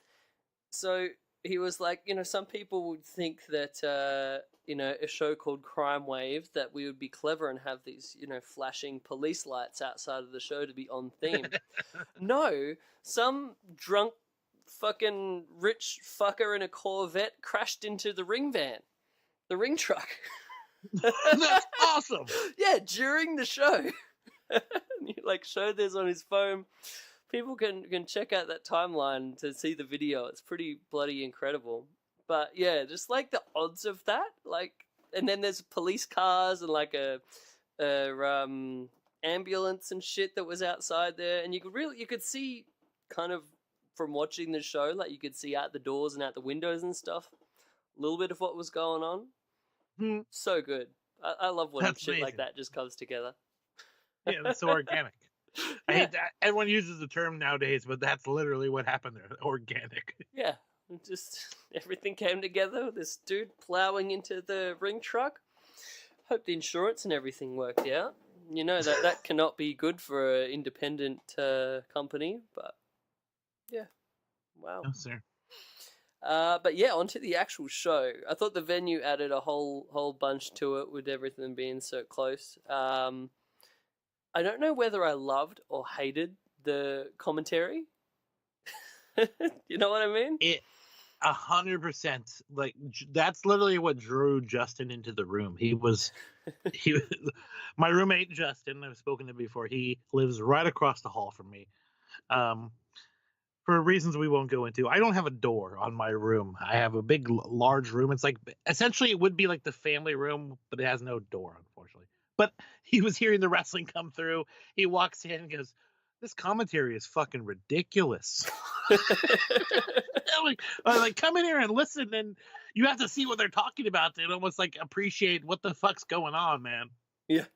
S3: So he was like, some people would think that, a show called Crime Wave, that we would be clever and have these, flashing police lights outside of the show to be on theme. No, some drunk fucking rich fucker in a Corvette crashed into the ring truck.
S5: That's awesome.
S3: Yeah, during the show. He showed this on his phone. People can check out that timeline to see the video. It's pretty bloody incredible. But yeah, just like the odds of that, and then there's police cars and like a ambulance and shit that was outside there, and you could see kind of from watching the show, like you could see out the doors and out the windows and stuff, a little bit of what was going on. So good. I love when
S5: That's
S3: shit
S5: amazing.
S3: like that just comes together.
S5: Yeah, that's so organic. I hate that. Everyone uses the term nowadays, but that's literally what happened there. Organic.
S3: Yeah. Just everything came together. This dude plowing into the ring truck. Hope the insurance and everything worked out. That cannot be good for an independent company, but yeah. Wow.
S5: No, sir.
S3: But yeah, onto the actual show. I thought the venue added a whole bunch to it with everything being so close. I don't know whether I loved or hated the commentary. You know what I mean?
S5: 100%. Like, that's literally what drew Justin into the room. He was my roommate Justin. I've spoken to him before. He lives right across the hall from me. For reasons we won't go into. I don't have a door on my room. I have a big, large room. It's like, essentially it would be like the family room, but it has no door, unfortunately. But he was hearing the wrestling come through. He walks in and goes, this commentary is fucking ridiculous. I'm like, come in here and listen, and you have to see what they're talking about to almost like appreciate what the fuck's going on, man.
S3: Yeah.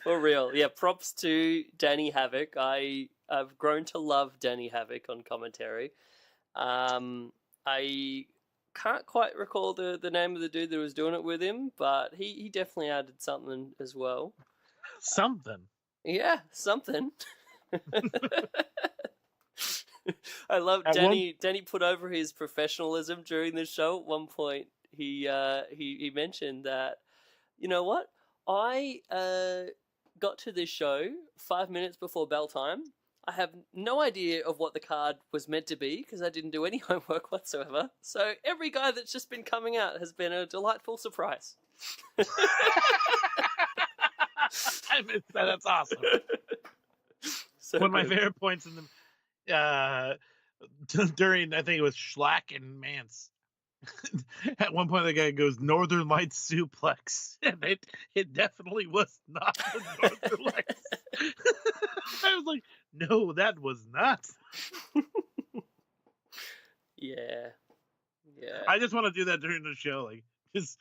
S3: For real. Yeah, props to Danny Havoc. I've grown to love Danny Havoc on commentary. I can't quite recall the name of the dude that was doing it with him, but he definitely added something as well.
S5: Something.
S3: Yeah, something. I love Danny. Danny put over his professionalism during the show. At one point, he mentioned that, you know what, I got to this show 5 minutes before bell time. I have no idea of what the card was meant to be because I didn't do any homework whatsoever. So every guy that's just been coming out has been a delightful surprise.
S5: I missed that. That's awesome.
S3: So
S5: one of my favorite points in the during, I think it was Schlack and Mance. At one point, the guy goes Northern Lights suplex, and it definitely was not the Northern Lights. I was like, no, that was not.
S3: Yeah.
S5: I just want to do that during the show, like just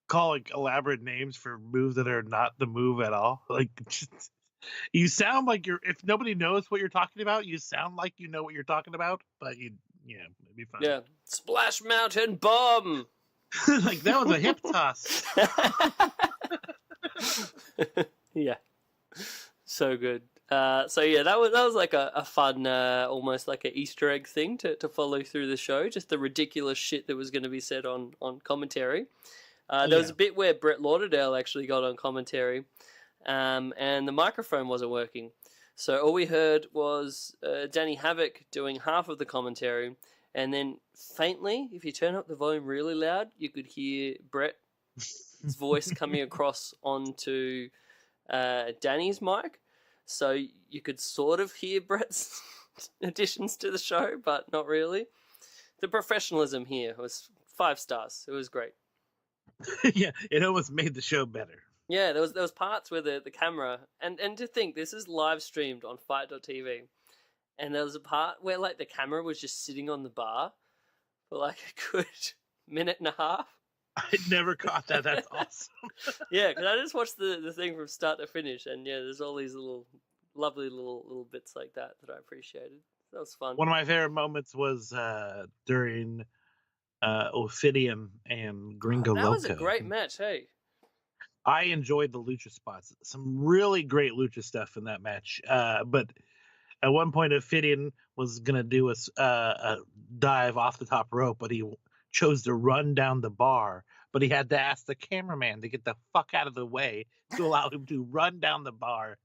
S5: call like elaborate names for moves that are not the move at all. Like, just, You sound like if nobody knows what you're talking about, you sound like you know what you're talking about, but it'd be fine.
S3: Yeah. Splash Mountain Bomb!
S5: Like, that was a hip toss.
S3: Yeah. So good. So yeah, that was like a fun, almost like an Easter egg thing to follow through the show. Just the ridiculous shit that was going to be said on commentary. There was a bit where Brett Lauderdale actually got on commentary, and the microphone wasn't working. So all we heard was Danny Havoc doing half of the commentary, and then faintly, if you turn up the volume really loud, you could hear Brett's voice coming across onto Danny's mic. So you could sort of hear Brett's additions to the show, but not really. The professionalism here was 5 stars. It was great.
S5: Yeah, it almost made the show better.
S3: Yeah, there was parts where the camera, and to think this is live streamed on Fight.tv, and there was a part where like the camera was just sitting on the bar for like a good minute and a half.
S5: I never caught that. That's awesome.
S3: Yeah, because I just watched the thing from start to finish, and yeah, there's all these lovely little bits like that I appreciated. That was fun.
S5: One of my favorite moments was during Ophidian and Gringo Loco.
S3: That was a great match, hey.
S5: I enjoyed the lucha spots. Some really great lucha stuff in that match. But at one point, Ophidian was going to do a dive off the top rope, but he chose to run down the bar. But he had to ask the cameraman to get the fuck out of the way to allow him to run down the bar,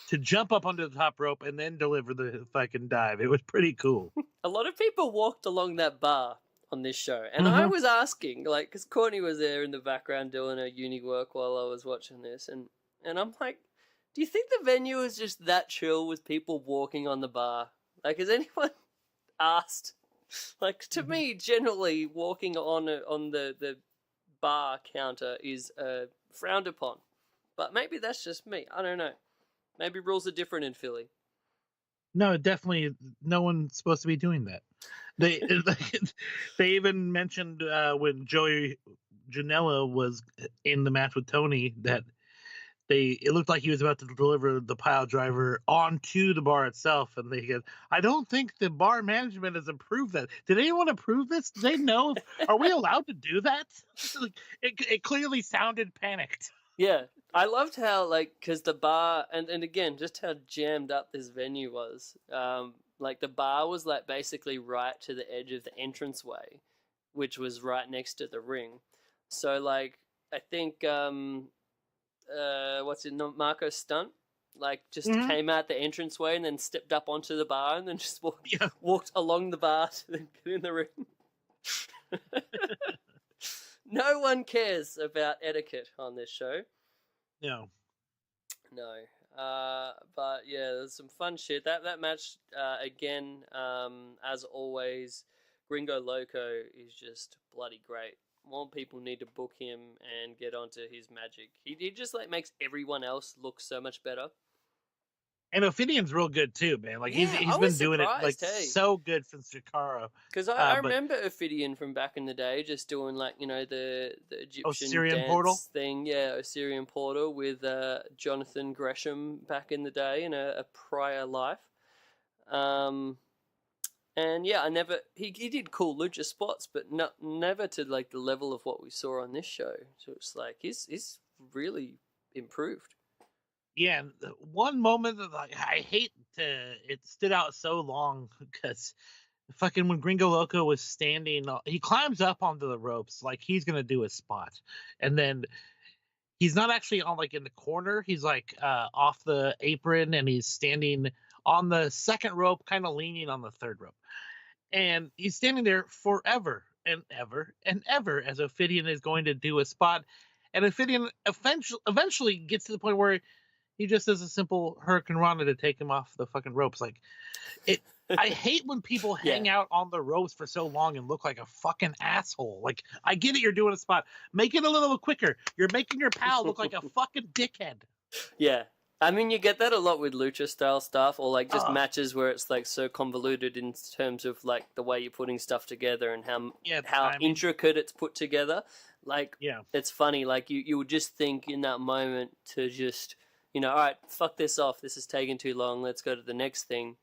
S5: to jump up onto the top rope, and then deliver the fucking dive. It was pretty cool.
S3: A lot of people walked along that bar on this show, and I was asking, like, because Courtney was there in the background doing her uni work while I was watching this, and I'm like, do you think the venue is just that chill with people walking on the bar? Like, has anyone asked? Like, to me, generally, walking on the bar counter is frowned upon, but maybe that's just me. I don't know. Maybe rules are different in Philly.
S5: No, definitely, no one's supposed to be doing that. They even mentioned when Joey Janela was in the match with Tony that it looked like he was about to deliver the pile driver onto the bar itself, and they go, I don't think the bar management has approved that. Did anyone approve this? Do they know? Are we allowed to do that? It clearly sounded panicked.
S3: Yeah, I loved how, like, because the bar, and again, just how jammed up this venue was. Like, the bar was, like, basically right to the edge of the entranceway, which was right next to the ring. So, like, I think, Marco Stunt, like, just came out the entranceway and then stepped up onto the bar and then just walked along the bar to then get in the ring. No one cares about etiquette on this show.
S5: No.
S3: But yeah, there's some fun shit. That match, again, as always, Gringo Loco is just bloody great. More people need to book him and get onto his magic. He just like makes everyone else look so much better.
S5: And Ophidian's real good too, man. Like he's been doing it like so good since Chikara.
S3: Because I remember Ophidian from back in the day, just doing like the Egyptian
S5: Osirian
S3: dance
S5: Portal
S3: thing, Osirian Portal with Jonathan Gresham back in the day in a prior life. And yeah, he did cool lucha spots, but never to like the level of what we saw on this show. So it's like he's really improved.
S5: Yeah, one moment that I hate it stood out so long because fucking when Gringo Loco was standing, he climbs up onto the ropes like he's gonna do a spot, and then he's not actually on like in the corner. He's like off the apron, and he's standing on the second rope, kind of leaning on the third rope, and he's standing there forever and ever and ever as Ophidian is going to do a spot, and Ophidian eventually gets to the point where he just does a simple Hurricane Rana to take him off the fucking ropes. Like it, I hate when people hang out on the ropes for so long and look like a fucking asshole. Like, I get it, you're doing a spot. Make it a little quicker. You're making your pal look like a fucking dickhead.
S3: Yeah. I mean, you get that a lot with lucha style stuff, or like just matches where it's like so convoluted in terms of like the way you're putting stuff together and how intricate it's put together. Like, it's funny. Like you would just think in that moment to just, all right, fuck this off. This is taking too long. Let's go to the next thing.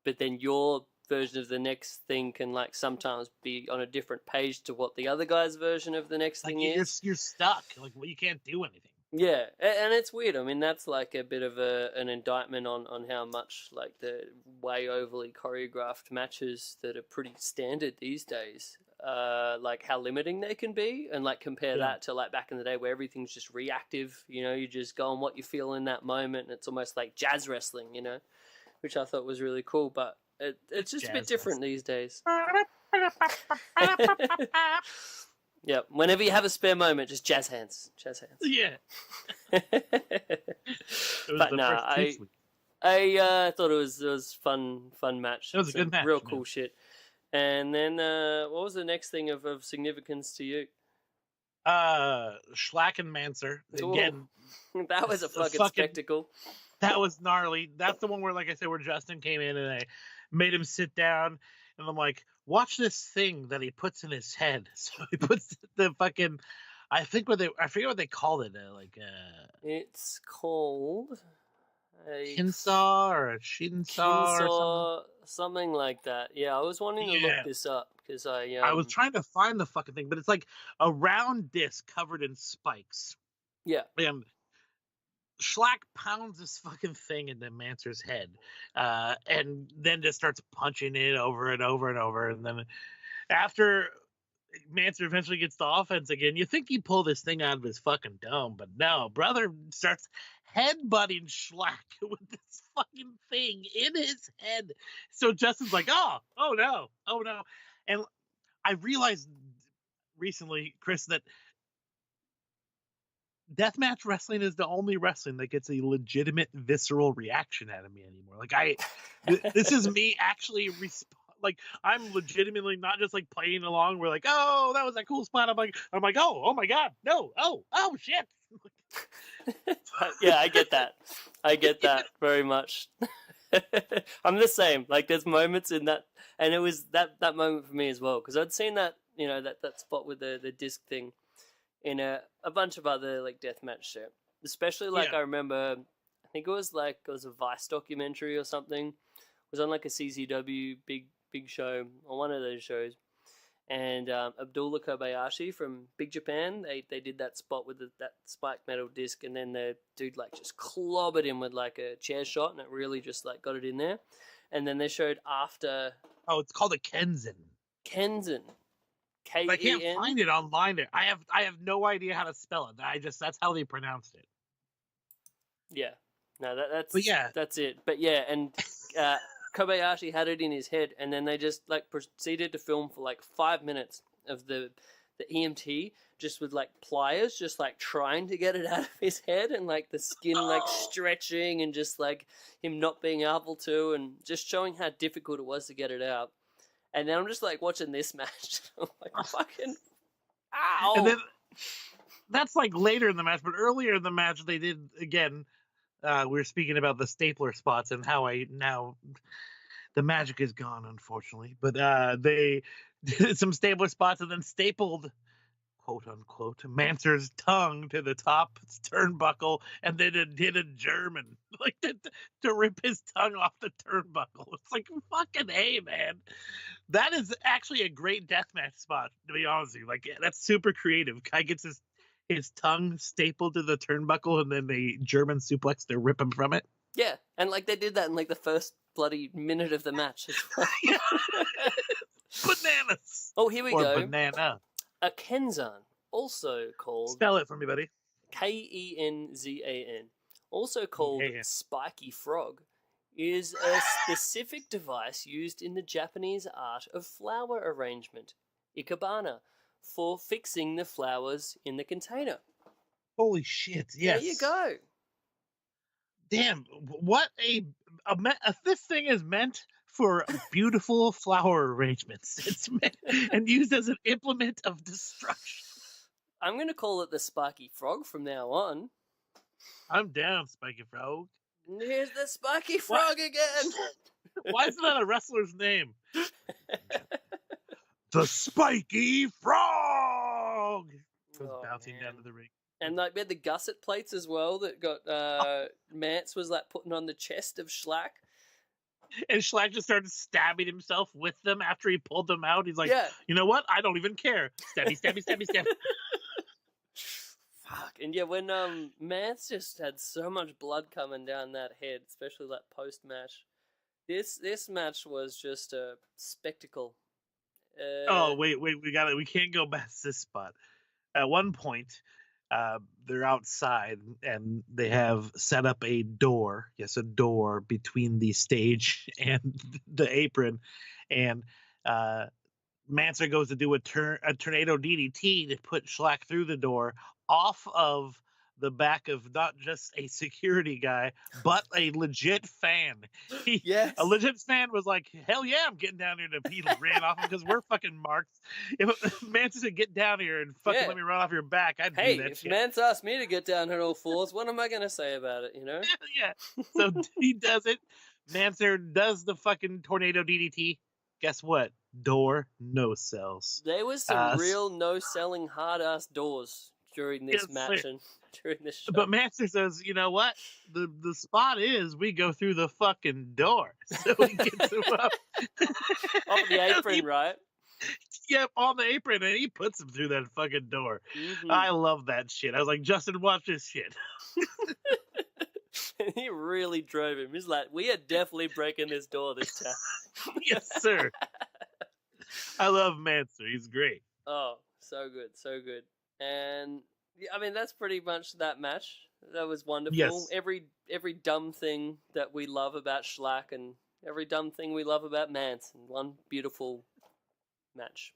S3: But then your version of the next thing can like sometimes be on a different page to what the other guy's version of the next thing is.
S5: You're stuck. Like, well, you can't do anything.
S3: Yeah, and it's weird. I mean, that's like a bit of an indictment on how much like the way overly choreographed matches that are pretty standard these days, like how limiting they can be, and like compare that to like back in the day where everything's just reactive. You just go on what you feel in that moment, and it's almost like jazz wrestling, which I thought was really cool. But it's just a bit different these days. Yeah, whenever you have a spare moment, just jazz hands.
S5: Yeah.
S3: But no, I thought it was fun match.
S5: It was a good match.
S3: Real cool shit. And then what was the next thing of significance to you?
S5: Schlack and Manser again.
S3: That was a fucking spectacle.
S5: That was gnarly. That's the one where, like I said, where Justin came in and I made him sit down, and I'm like, watch this thing that he puts in his head. So he puts the fucking, I forget what they called it.
S3: It's called
S5: a kinsaw or a shinsaw or
S3: something like that. Yeah, I was wanting to look this up because
S5: I was trying to find the fucking thing, but it's like a round disc covered in spikes.
S3: Yeah.
S5: And Schlack pounds this fucking thing into Manser's head, and then just starts punching it over and over and over. And then after Manser eventually gets the offense again, you think he'd pull this thing out of his fucking dome, but no, brother starts headbutting Schlack with this fucking thing in his head. So Justin's like, oh no. And I realized recently, Chris, that deathmatch wrestling is the only wrestling that gets a legitimate visceral reaction out of me anymore. Like this is me actually like I'm legitimately not just like playing along. We're like, oh, that was a cool spot. I'm like, oh my god, no, oh shit.
S3: Yeah, I get that very much. I'm the same. Like there's moments in that, and it was that moment for me as well, because I'd seen that that spot with the disc thing in a bunch of other like deathmatch shit. Especially I remember, I think it was a Vice documentary or something. It was on like a CCW big show, on one of those shows. And Abdullah Kobayashi from Big Japan, they did that spot with that spike metal disc, and then the dude like just clobbered him with like a chair shot, and it really just like got it in there. And then they showed after.
S5: Oh, it's called a Kenzen.
S3: Kenzen. K-E-N?
S5: I can't find it online. I have no idea how to spell it. That's how they pronounced it.
S3: Yeah. No, that's it. But yeah, and Kobayashi had it in his head, and then they just like proceeded to film for like 5 minutes of the EMT just with like pliers, just like trying to get it out of his head, and like the skin like stretching, and just like him not being able to, and just showing how difficult it was to get it out. And then I'm just like watching this match. I'm like, fucking, ow!
S5: And then that's like later in the match, but earlier in the match they did again. We were speaking about the stapler spots and how the magic is gone, unfortunately. But they did some stapler spots and then stapled, quote unquote, Manser's tongue to the top turnbuckle, and then it did a German like to rip his tongue off the turnbuckle. It's like, fucking hey, man. That is actually a great deathmatch spot, to be honest with you. Like, that's super creative. Guy gets his tongue stapled to the turnbuckle, and then they German suplex to rip him from it.
S3: Yeah, and like they did that in like the first bloody minute of the match as well.
S5: Bananas.
S3: Oh, here we go.
S5: Banana.
S3: A Kenzan, also called.
S5: Spell it for me, buddy.
S3: Kenzan, also called spiky frog, is a specific device used in the Japanese art of flower arrangement, ikebana, for fixing the flowers in the container.
S5: Holy shit, yes.
S3: There you go.
S5: Damn, what this thing is meant for beautiful flower arrangements. It's meant and used as an implement of destruction.
S3: I'm going to call it the Spiky Frog from now on.
S5: I'm down, Spiky Frog.
S3: Here's the Spiky Frog again.
S5: Why is that a wrestler's name? The Spiky Frog! Goes bouncing down to the ring.
S3: And like we had the gusset plates as well that got Mance was like putting on the chest of Schlack.
S5: And Schlack just started stabbing himself with them after he pulled them out. He's like, you know what? I don't even care. Stabby, stabby, stabby, stabby.
S3: Fuck. And yeah, when Mance just had so much blood coming down that head, especially that post match. This match was just a spectacle.
S5: Wait, we can't go past this spot. At one point, they're outside and they have set up a door between the stage and the apron, and Manser goes to do a tornado DDT to put Schlack through the door off of the back of not just a security guy, but a legit fan. A legit fan was like, hell yeah, I'm getting down here to he ran off him because we're fucking marks. If Mance said, get down here and fucking let me run off your back, I'd do that shit.
S3: If Mance asked me to get down on all fours, what am I going to say about it, you know?
S5: Yeah. So he does it. Manser does the fucking tornado DDT. Guess what? Door no sells.
S3: There was some real no selling hard ass doors during this match and during this show.
S5: But Manser says, you know what? The spot is we go through the fucking door. So he gets him up.
S3: On the apron, right?
S5: Yep, on the apron, and he puts him through that fucking door. Mm-hmm. I love that shit. I was like, Justin, watch this shit.
S3: And he really drove him. He's like, we are definitely breaking this door this time.
S5: Yes, sir. I love Manser. He's great.
S3: Oh, so good, so good. And I mean, that's pretty much that match. That was wonderful.
S5: Yes.
S3: Every dumb thing that we love about Schlack and every dumb thing we love about Mance in one beautiful match.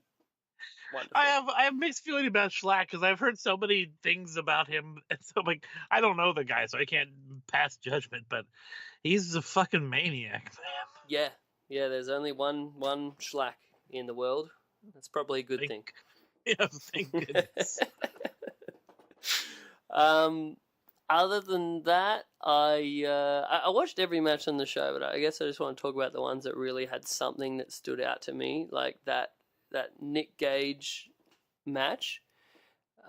S3: Wonderful.
S5: I have mixed feeling about Schlack because I've heard so many things about him, and so like I don't know the guy, so I can't pass judgment. But he's a fucking maniac, man.
S3: Yeah. There's only one Schlack in the world. That's probably a good thing.
S5: Yeah, thank goodness.
S3: Other than that, I watched every match on the show, but I guess I just want to talk about the ones that really had something that stood out to me, like that Nick Gage match.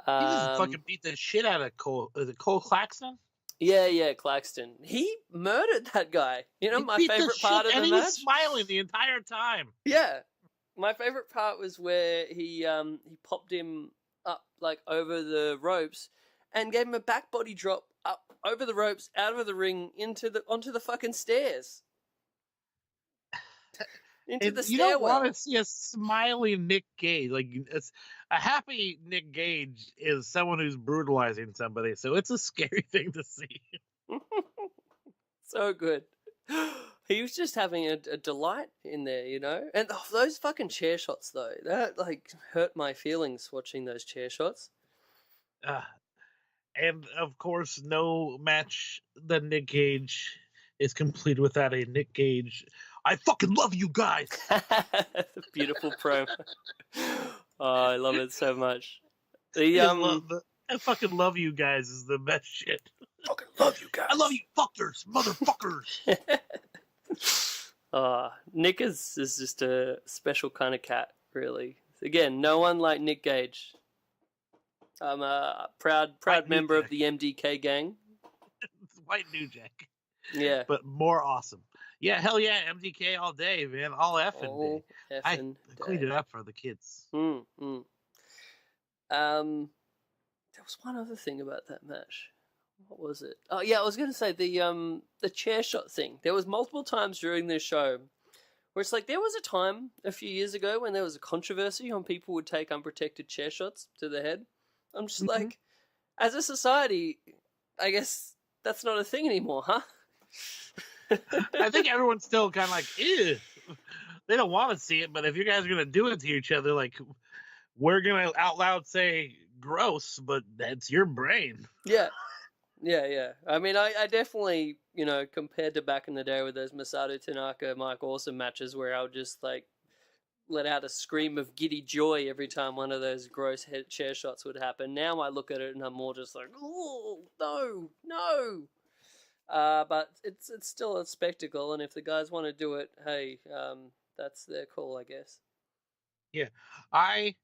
S5: He just fucking beat the shit out of Cole. Is it Cole Claxton?
S3: Yeah, Claxton. He murdered that guy. You know, my favorite part of the match. And he
S5: was smiling the entire time.
S3: Yeah. My favorite part was where he popped him up like over the ropes and gave him a back body drop up over the ropes, out of the ring, onto the fucking stairs. Into the stairwell.
S5: You don't want to see a smiling Nick Gage. Like a happy Nick Gage is someone who's brutalizing somebody, so it's a scary thing to see.
S3: So good. He was just having a delight in there, you know? And those fucking chair shots, though, that, like, hurt my feelings watching those chair shots.
S5: And, of course, no match that Nick Gage is complete without a Nick Gage, I fucking love you guys!
S3: Beautiful promo. Oh, I love it so much.
S5: I fucking love you guys is the best shit.
S3: Fucking love you guys.
S5: I love you fuckers, motherfuckers!
S3: Nick is just a special kind of cat, really. Again, no one like Nick Gage. I'm a proud member of the MDK gang.
S5: White New Jack.
S3: Yeah.
S5: But more awesome. Yeah, hell yeah, MDK all day, man. All effing day. I cleaned it up for the kids.
S3: There was one other thing about that match. What was it? Oh yeah, I was going to say the chair shot thing. There was multiple times during this show where it's like there was a time a few years ago when there was a controversy on people would take unprotected chair shots to the head. I'm just like, as a society, I guess that's not a thing anymore, huh?
S5: I think everyone's still kind of like, ew. They don't want to see it, but if you guys are going to do it to each other, like, we're going to out loud say gross, but that's your brain.
S3: Yeah. I mean, I definitely, you know, compared to back in the day with those Masato Tanaka, Mike Awesome matches where I would just, like, let out a scream of giddy joy every time one of those gross head chair shots would happen. Now I look at it and I'm more just like, oh, no. But it's still a spectacle, and if the guys want to do it, hey, that's their call, I guess.
S5: Yeah, I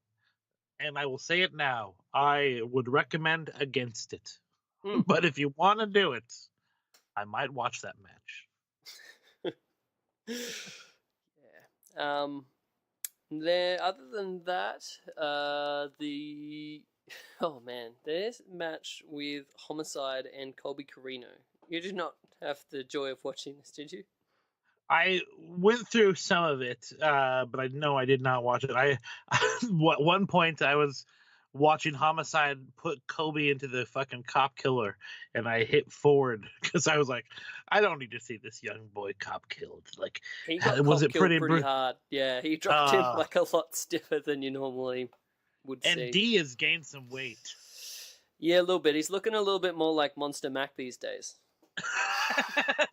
S5: and I will say it now, I would recommend against it.
S3: Mm.
S5: But if you want to do it, I might watch that match.
S3: Yeah. There. Other than that, oh man, there's a match with Homicide and Colby Carino. You did not have the joy of watching this, did you?
S5: I went through some of it, but I know I did not watch it. At one point I was watching Homicide put Kobe into the fucking cop killer, and I hit forward because I was like, I don't need to see this young boy cop killed. Like,
S3: He got
S5: was
S3: cop
S5: it
S3: killed pretty hard. Yeah, he dropped him like a lot stiffer than you normally would see.
S5: And D has gained some weight.
S3: Yeah, a little bit. He's looking a little bit more like Monster Mac these days.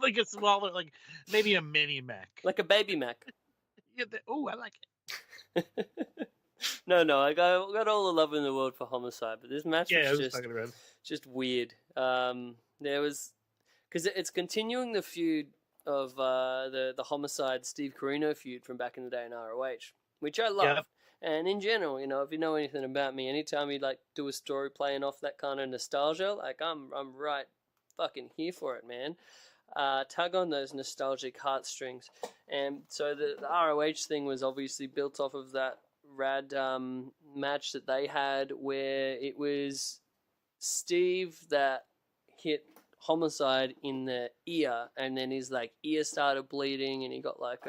S5: Like a smaller, like maybe a mini Mac.
S3: Like a baby Mac.
S5: Yeah, oh, I like
S3: it. No, I got all the love in the world for Homicide, but this match was just weird. There was, because it's continuing the feud of the Homicide Steve Corino feud from back in the day in ROH, which I love. Yep. And in general, if you know anything about me, anytime you like do a story playing off that kind of nostalgia, like I'm right fucking here for it, man. Tug on those nostalgic heartstrings. And so the ROH thing was obviously built off of that rad match that they had where it was Steve that hit Homicide in the ear, and then his like ear started bleeding, and he got like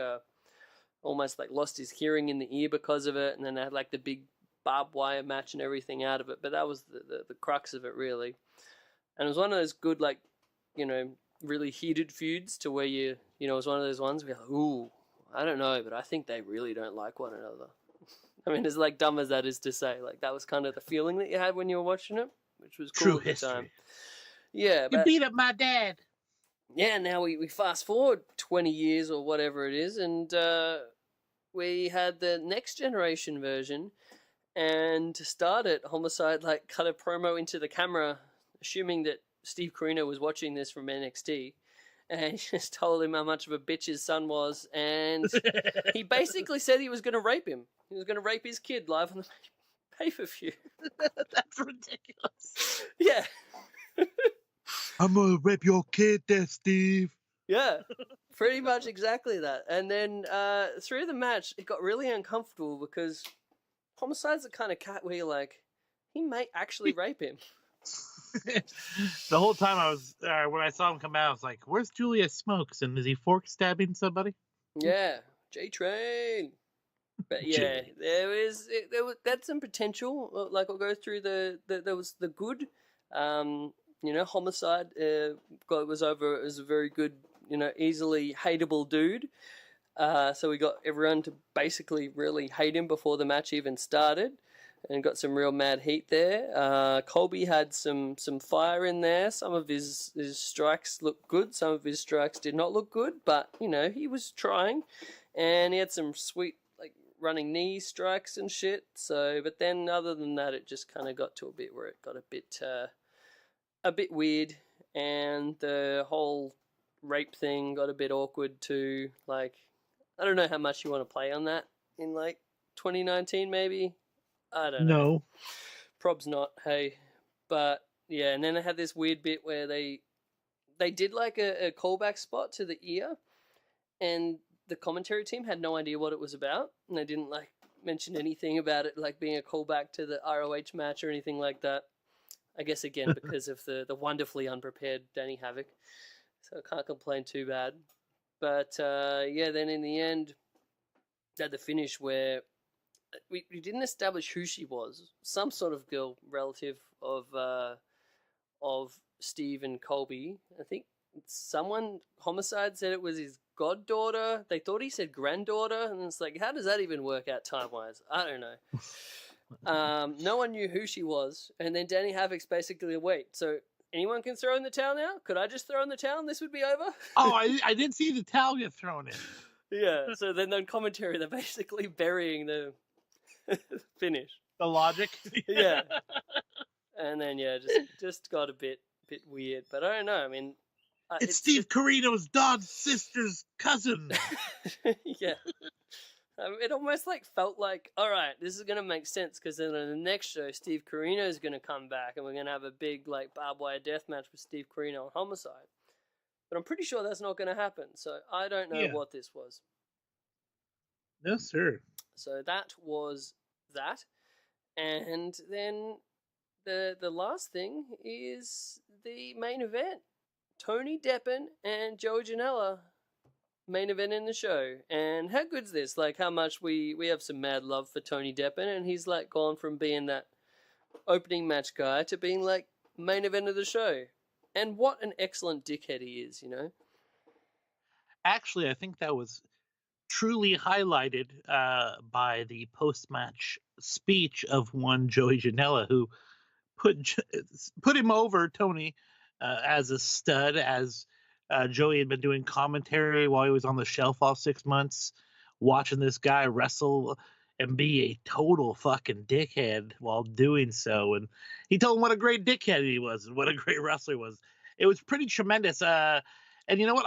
S3: almost like lost his hearing in the ear because of it, and then they had like the big barbed wire match and everything out of it. But that was the crux of it, really. And it was one of those good, like, really heated feuds to where it was one of those ones where you're like, ooh, I don't know, but I think they really don't like one another. I mean, as like dumb as that is to say, like that was kind of the feeling that you had when you were watching it, which was cool at the time. Yeah,
S5: you beat up my dad.
S3: Yeah, now we fast forward 20 years or whatever it is, and we had the next generation version, and to start it, Homicide like cut a promo into the camera, assuming that Steve Corino was watching this from NXT, and he just told him how much of a bitch his son was, and he basically said he was going to rape him. He was going to rape his kid live on the pay-per-view.
S5: That's ridiculous.
S3: Yeah.
S4: I'm going to rape your kid there, Steve.
S3: Yeah, pretty much exactly that. And then through the match, it got really uncomfortable because Homicide's the kind of cat where you're like, he may actually rape him.
S5: The whole time I was, when I saw him come out, I was like, where's Julius Smokes? And is he fork stabbing somebody?
S3: Yeah, J-Train. But yeah, that's some potential. Like I'll go through there was the good, Homicide was over as a very good, easily hateable dude. So we got everyone to basically really hate him before the match even started, and got some real mad heat there. Colby had some fire in there. Some of his strikes looked good. Some of his strikes did not look good, but he was trying, and he had some sweet like running knee strikes and shit. So, but then other than that, it just kind of got to a bit where it got a bit weird, and the whole rape thing got a bit awkward too. Like, I don't know how much you want to play on that in like 2019 maybe. I don't know.
S5: No.
S3: Prob's not, hey. But yeah, and then they had this weird bit where they did like a callback spot to the ear, and the commentary team had no idea what it was about, and they didn't like mention anything about it like being a callback to the ROH match or anything like that. I guess again because of the wonderfully unprepared Danny Havoc, so I can't complain too bad. But yeah, then in the end, they had the finish where we didn't establish who she was. Some sort of girl relative of Steve and Colby. I think Homicide said it was his goddaughter. They thought he said granddaughter, and it's like, how does that even work out time-wise? I don't know. No one knew who she was, and then Danny Havoc's basically, wait, so anyone can throw in the towel now? Could I just throw in the towel and this would be over?
S5: Oh, I did see the towel get thrown in.
S3: Yeah, so then on commentary, they're basically burying the finish.
S5: The logic?
S3: Yeah. And then, yeah, just got a bit weird. But I don't know, I mean...
S5: it's Steve Corino's dad's sister's cousin.
S3: Yeah. It almost like felt like, all right, this is going to make sense because then in the next show, Steve Corino is going to come back and we're going to have a big like barbed wire death match with Steve Corino and Homicide. But I'm pretty sure that's not going to happen. So I don't know what this was.
S5: No, sir.
S3: So that was that. And then the last thing is the main event. Tony Deppen and Joey Janela main event in the show. And how good's this? Like how much we have some mad love for Tony Deppen, and he's like gone from being that opening match guy to being like main event of the show. And what an excellent dickhead he is, you know?
S5: Actually, I think that was truly highlighted by the post-match speech of one Joey Janela, who put him over, Tony, as a stud, as Joey had been doing commentary while he was on the shelf all 6 months, watching this guy wrestle and be a total fucking dickhead while doing so. And he told him what a great dickhead he was and what a great wrestler he was. It was pretty tremendous. And you know what?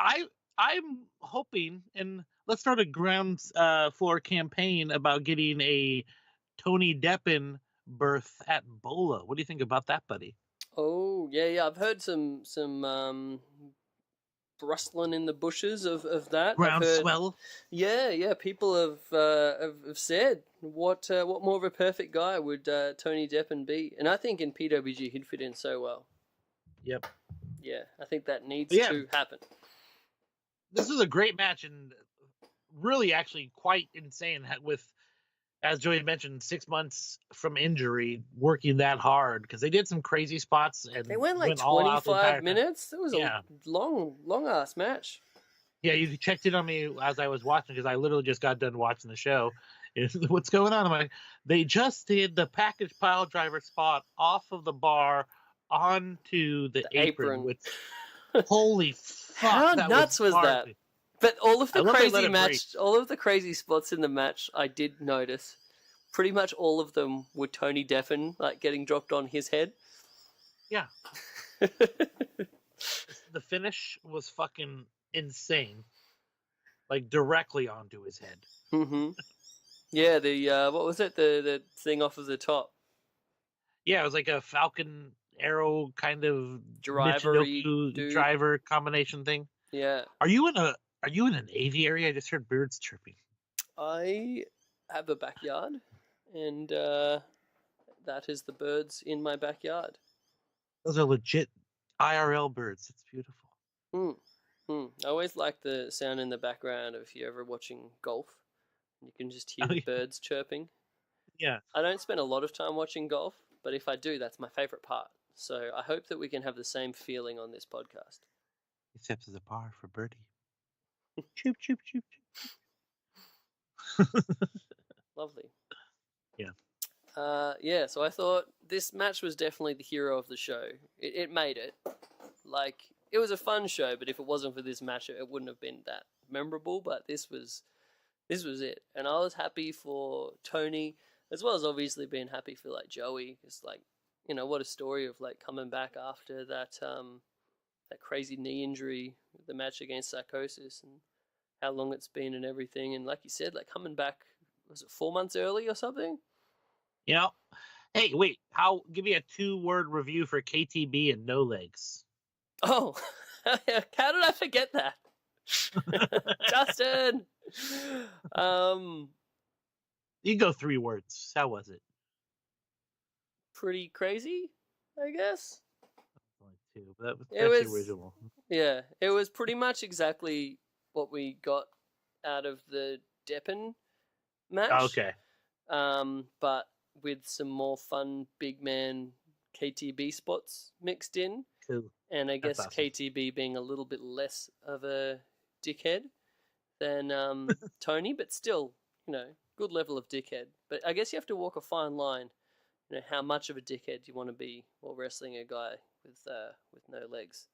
S5: I'm hoping, and let's start a ground floor campaign about getting a Tony Deppen berth at Bola. What do you think about that, buddy?
S3: Oh, yeah. I've heard some rustling in the bushes of that.
S5: Groundswell.
S3: Yeah. People have said what more of a perfect guy would Tony Deppen be, and I think in PWG he'd fit in so well.
S5: Yep.
S3: Yeah, I think that needs to happen.
S5: This was a great match and really actually quite insane with, as Joey mentioned, 6 months from injury, working that hard because they did some crazy spots and
S3: they went like 25 minutes. It was a long ass match.
S5: Yeah, you checked in on me as I was watching because I literally just got done watching the show. What's going on? I'm like, they just did the package pile driver spot off of the bar onto the apron. Which, holy fuck!
S3: How nuts was that? But all of the crazy spots in the match, I did notice. Pretty much all of them were Tony Deppen, like getting dropped on his head.
S5: Yeah. The finish was fucking insane. Like directly onto his head.
S3: Mm-hmm. Yeah, the what was it? The thing off of the top.
S5: Yeah, it was like a Falcon Arrow kind of driver combination thing.
S3: Yeah.
S5: Are you in an aviary? I just heard birds chirping.
S3: I have a backyard, and that is the birds in my backyard.
S5: Those are legit IRL birds. It's beautiful.
S3: I always like the sound in the background of if you're ever watching golf. You can just hear the birds chirping.
S5: Yeah.
S3: I don't spend a lot of time watching golf, but if I do, that's my favorite part. So I hope that we can have the same feeling on this podcast.
S5: Except there's a bar for birdie. Choop, choop, choop, choop.
S3: Lovely.
S5: Yeah.
S3: So I thought this match was definitely the hero of the show. It made it. Like, it was a fun show, but if it wasn't for this match, it wouldn't have been that memorable. But this was it. And I was happy for Tony, as well as obviously being happy for, like, Joey. It's like, you know, what a story of, like, coming back after that crazy knee injury, the match against Psychosis, and how long it's been and everything. And like you said, like coming back, was it 4 months early or something?
S5: You know, hey, wait, give me a 2-word review for KTB and No Legs.
S3: Oh, how did I forget that? Justin!
S5: You go 3 words. How was it?
S3: Pretty crazy, I guess.
S5: But that was the original.
S3: Yeah, it was pretty much exactly what we got out of the Deppen match.
S5: Okay.
S3: But with some more fun big man KTB spots mixed in.
S5: Cool.
S3: And I guess
S5: awesome.
S3: KTB being a little bit less of a dickhead than Tony, but still, you know, good level of dickhead. But I guess you have to walk a fine line. You know, how much of a dickhead you want to be while wrestling a guy with no legs.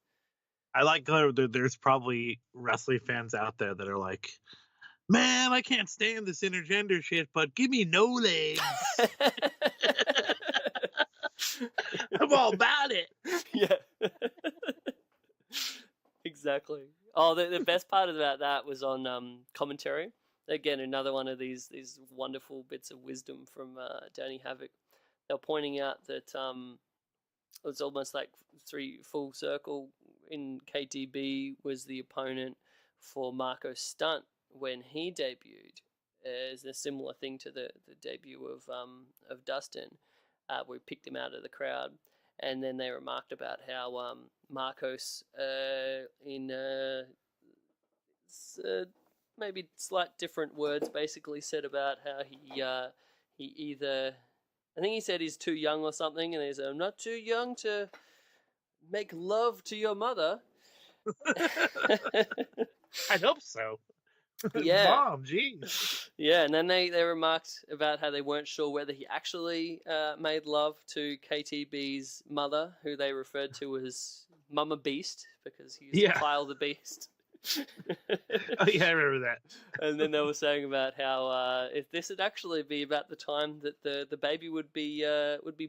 S5: I like there's probably wrestling fans out there that are like, man, I can't stand this intergender shit, but give me no legs. I'm all about it.
S3: Yeah. Exactly. Oh, the best part about that was on commentary. again, another one of these wonderful bits of wisdom from Danny Havoc. They're pointing out that it was almost like full circle. In KTB was the opponent for Marco Stunt when he debuted. Is a similar thing to the debut of Dustin. We picked him out of the crowd, and then they remarked about how Marcos in maybe slight different words basically said about how he either, I think he said he's too young or something, and he said, I'm not too young to make love to your mother.
S5: I hope so.
S3: Yeah.
S5: Mom, jeez.
S3: Yeah, and then they remarked about how they weren't sure whether he actually made love to KTB's mother, who they referred to as Mama Beast, because he's Kyle the Beast.
S5: Oh, yeah, I remember that.
S3: And then they were saying about how if this would actually be about the time that the baby would be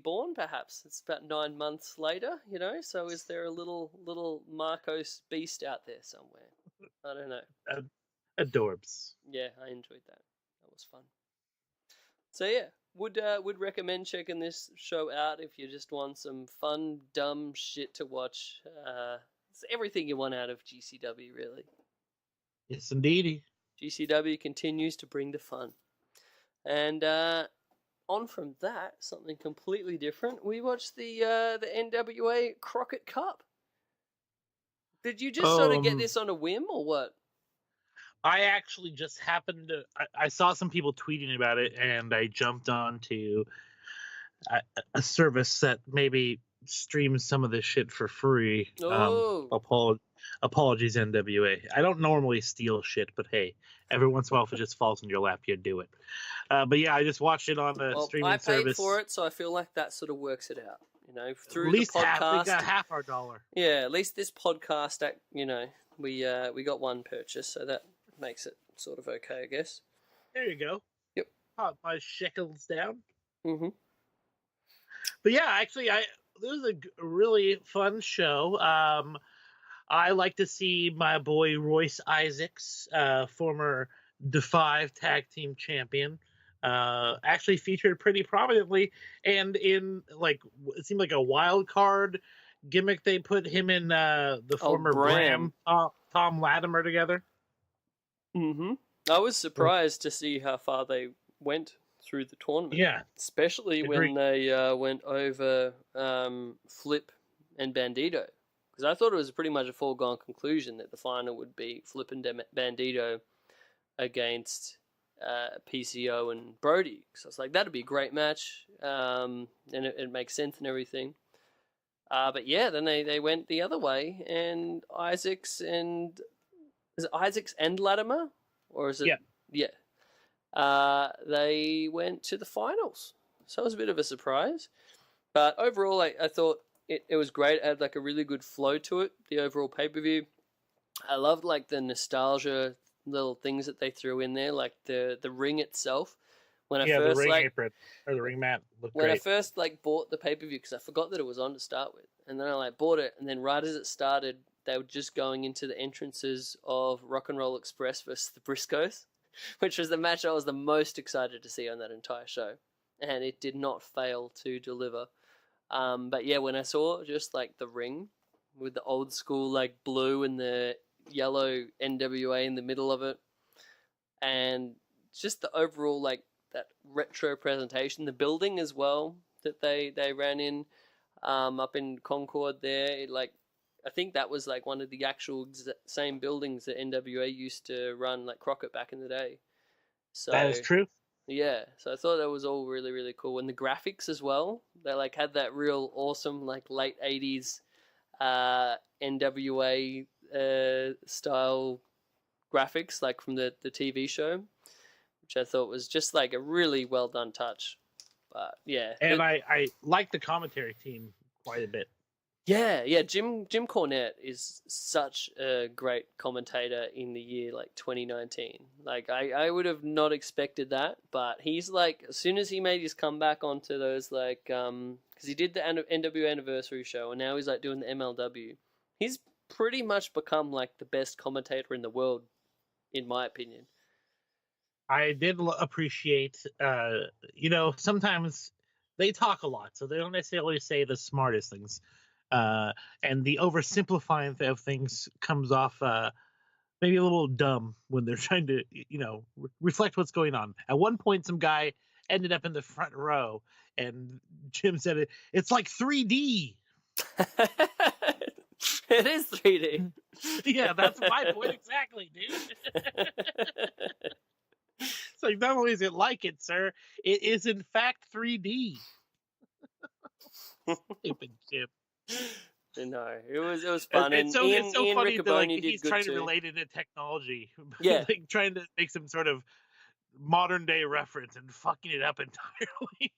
S3: born, perhaps it's about 9 months later, So is there a little Marcos Beast out there somewhere? I don't know.
S5: Adorbs.
S3: Yeah, I enjoyed that. That was fun. So yeah, would recommend checking this show out if you just want some fun, dumb shit to watch. It's everything you want out of GCW, really.
S5: Yes, indeed.
S3: GCW continues to bring the fun. And on from that, something completely different. We watched the NWA Crockett Cup. Did you just sort of get this on a whim, or what?
S5: I actually just happened to... I saw some people tweeting about it, and I jumped on to a service that maybe streams some of this shit for free. Apologies, NWA. I don't normally steal shit, but hey, every once in a while, if it just falls in your lap, you do it. But yeah, I just watched it on the streaming service.
S3: I paid for it, so I feel like that sort of works it out. Through
S5: at least
S3: the podcast,
S5: we got half our dollar.
S3: Yeah, at least this podcast, we got one purchase, so that makes it sort of okay, I guess.
S5: There you go.
S3: Yep.
S5: Pop my shekels down.
S3: Mm-hmm.
S5: But yeah, actually, this was a really fun show. I like to see my boy Royce Isaacs, former Defy Tag Team Champion, actually featured pretty prominently, and in it seemed like a wild card gimmick. They put him in the former Bram Tom Latimer together.
S3: Mm-hmm. I was surprised to see how far they went through the tournament.
S5: Yeah,
S3: especially when they went over Flip and Bandito, because I thought it was pretty much a foregone conclusion that the final would be Flip and Bandito against PCO and Brody. So I was like, that'd be a great match, and it makes sense and everything. But yeah, then they went the other way, and Isaacs and Latimer, or is it? Yeah. They went to the finals, so it was a bit of a surprise. But overall, I thought it was great. It had a really good flow to it. The overall pay-per-view, I loved the nostalgia little things that they threw in there, like the ring itself.
S5: The ring apron or the ring mat looked great.
S3: When I first bought the pay-per-view, because I forgot that it was on to start with, and then I bought it, and then right as it started, they were just going into the entrances of Rock and Roll Express versus the Briscoes, which was the match I was the most excited to see on that entire show, and it did not fail to deliver. But yeah, when I saw just the ring with the old school blue and the yellow NWA in the middle of it, and just the overall that retro presentation, the building as well that they ran in up in Concord there, I think that was one of the actual same buildings that NWA used to run Crockett back in the day. So
S5: that is true.
S3: Yeah, so I thought that was all really, really cool. And the graphics as well, they had that real awesome late 80s NWA style graphics from the TV show, which I thought was just a really well done touch. But yeah.
S5: And I like the commentary team quite a bit.
S3: Yeah, Jim Cornette is such a great commentator in the year 2019. I would have not expected that, but he's as soon as he made his comeback onto those because he did the NWA anniversary show, and now he's doing the MLW. He's pretty much become the best commentator in the world, in my opinion.
S5: I did appreciate, sometimes they talk a lot, so they don't necessarily say the smartest things. And the oversimplifying of things comes off maybe a little dumb when they're trying to, reflect what's going on. At one point, some guy ended up in the front row, and Jim said, it's like 3D.
S3: It is 3D.
S5: Yeah, that's my point exactly, dude. It's like, not only is it like it, sir, it is in fact 3D. Stupid Jim.
S3: No, it was fun.
S5: It's so funny that like, he's trying to relate it to technology.
S3: Yeah.
S5: Like, trying to make some sort of modern day reference and fucking it up entirely.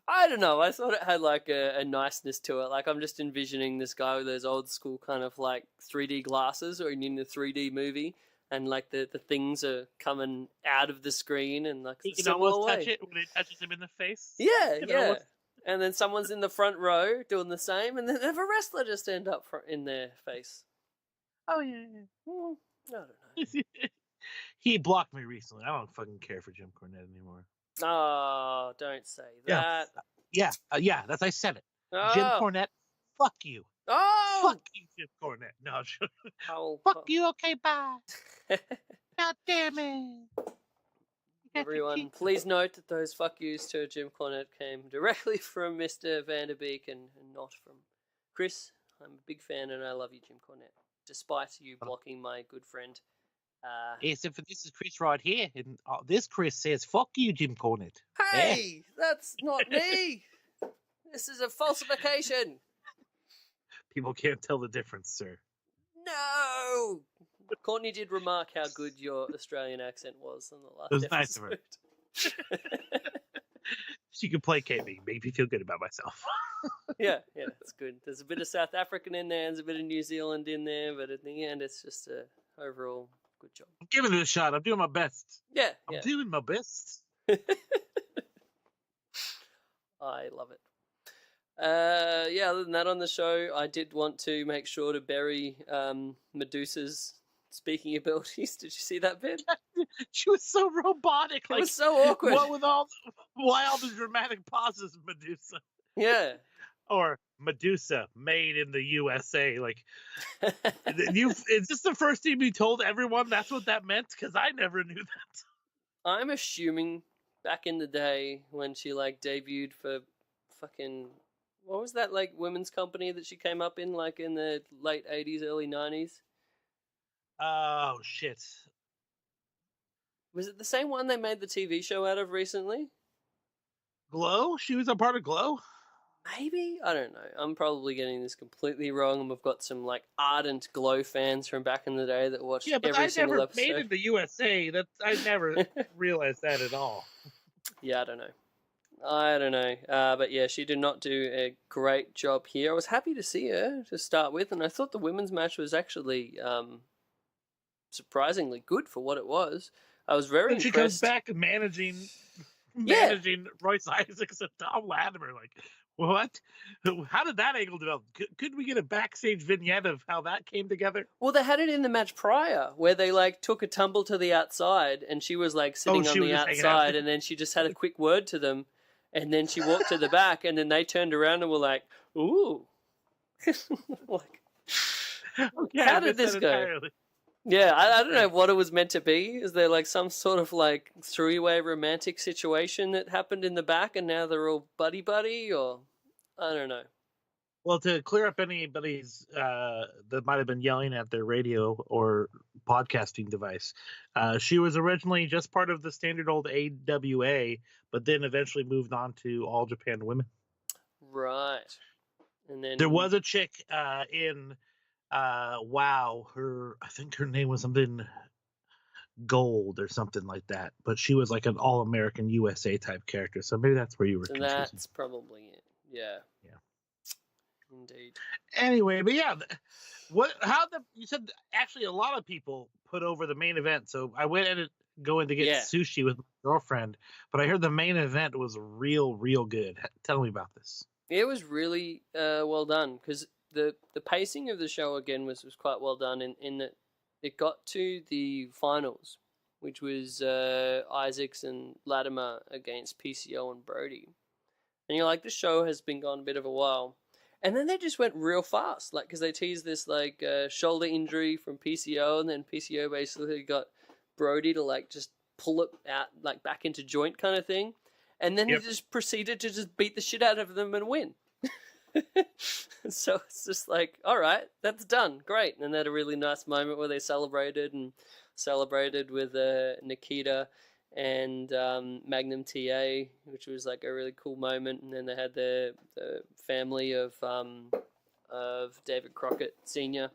S3: I don't know. I thought it had like a niceness to it. Like I'm just envisioning this guy with those old school kind of like 3D glasses, or in a 3D movie, and like the things are coming out of the screen, and like
S5: he can almost touch it when it touches him in the face.
S3: Yeah, yeah. And then someone's in the front row doing the same, and then have a wrestler just end up in their face.
S5: Oh yeah.
S3: I don't know.
S5: He blocked me recently. I don't fucking care for Jim Cornette anymore.
S3: Oh, don't say that.
S5: Yeah, that's I said it.
S3: Oh.
S5: Jim Cornette, fuck you.
S3: Oh,
S5: fuck you, Jim Cornette. No, fuck you. Okay, bye. God damn it.
S3: Everyone, please note that those fuck yous to Jim Cornette came directly from Mr. Vanderbeek and not from Chris. I'm a big fan and I love you, Jim Cornette, despite you blocking my good friend.
S5: Except for this is Chris right here, and this Chris says, fuck you, Jim Cornette.
S3: Hey, that's not me. This is a falsification.
S5: People can't tell the difference, sir.
S3: No. Courtney did remark how good your Australian accent was in the last
S5: episode.
S3: It was
S5: nice of her. She could placate me, make me feel good about myself.
S3: yeah, it's good. There's a bit of South African in there, there's a bit of New Zealand in there, but at the end, it's just a overall good job.
S5: I'm giving it a shot. I'm doing my best.
S3: Yeah.
S5: I'm doing my best.
S3: I love it. Other than that on the show, I did want to make sure to bury Medusa's speaking abilities. Did you see that bit?
S5: She was so robotic.
S3: It was so awkward.
S5: What with why all the dramatic pauses, Medusa?
S3: Yeah.
S5: Or Medusa, made in the USA. Like, is this the first time you told everyone that's what that meant? Because I never knew that.
S3: I'm assuming back in the day when she like debuted for fucking, what was that like women's company that she came up in like in the late 80s, early 90s?
S5: Oh shit.
S3: Was it the same one they made the TV show out of recently?
S5: Glow? She was a part of Glow?
S3: Maybe? I don't know. I'm probably getting this completely wrong, and we've got some like ardent Glow fans from back in the day that watched every single episode.
S5: Made in the USA. I never realized that at all.
S3: Yeah, I don't know. But yeah, she did not do a great job here. I was happy to see her to start with, and I thought the women's match was actually surprisingly good for what it was. I was very impressed.
S5: She comes back managing Royce Isaacs and Tom Latimer. Like, what? How did that angle develop? Could we get a backstage vignette of how that came together?
S3: Well, they had it in the match prior where they like took a tumble to the outside and she was like sitting on the outside and then she just had a quick word to them and then she walked to the back and then they turned around and were like, ooh. Like, how did this go? Entirely. Yeah, I don't know what it was meant to be. Is there like some sort of like three-way romantic situation that happened in the back and now they're all buddy-buddy, or I don't know.
S5: Well, to clear up anybody's that might have been yelling at their radio or podcasting device, she was originally just part of the standard old AWA, but then eventually moved on to All Japan Women.
S3: Right. And then
S5: there was a chick in WoW, I think her name was something Gold or something like that, but she was like an all-American USA type character, so maybe that's where you were confusing.
S3: That's probably it. Yeah Indeed.
S5: Anyway, but yeah, you said actually a lot of people put over the main event, so I went and going to get sushi with my girlfriend, but I heard the main event was real good. Tell me about this.
S3: It was really well done, because the pacing of the show again was quite well done in that it got to the finals which was Isaacs and Latimer against PCO and Brody. And you're like, this show has been gone a bit of a while. And then they just went real fast, like, because they teased this, like, shoulder injury from PCO, and then PCO basically got Brody to, like, just pull it out, like, back into joint kind of thing. And then he just proceeded to just beat the shit out of them and win. So it's just like, all right, that's done. Great. And they had a really nice moment where they celebrated with Nikita and Magnum TA, which was like a really cool moment. And then they had the family of David Crockett Sr.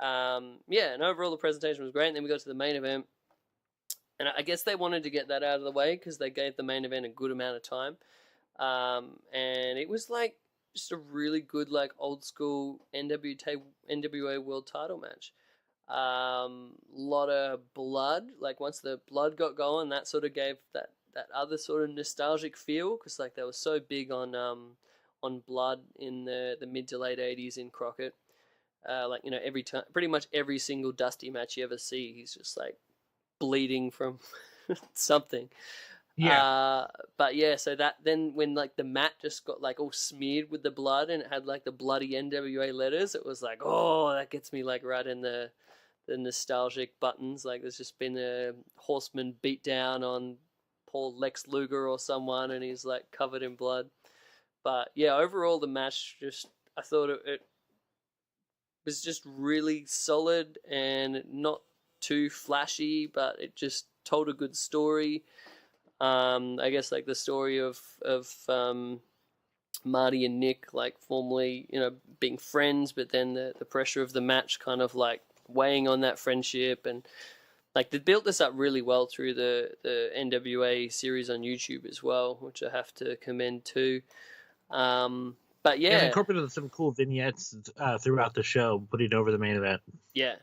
S3: And overall the presentation was great. And then we got to the main event. And I guess they wanted to get that out of the way because they gave the main event a good amount of time. And it was like just a really good, like, old school NWA world title match. Lot of blood. Like, once the blood got going, that sort of gave that other sort of nostalgic feel, because like they were so big on blood in the mid to late 80s in Crockett. Like, you know, every time, pretty much every single Dusty match you ever see, he's just like bleeding from something. But yeah, so that then when like the mat just got like all smeared with the blood and it had like the bloody NWA letters, it was like, oh, that gets me like right in the nostalgic buttons. Like, there's just been a horseman beat down on poor Lex Luger or someone, and he's like covered in blood. But yeah, overall the match, just I thought it was just really solid and not too flashy, but it just told a good story. I guess like the story of Marty and Nick, like, formerly, you know, being friends, but then the pressure of the match kind of like weighing on that friendship, and like they built this up really well through the NWA series on YouTube as well, which I have to commend too. But yeah,
S5: they incorporated some cool vignettes throughout the show, putting over the main event.
S3: Yeah.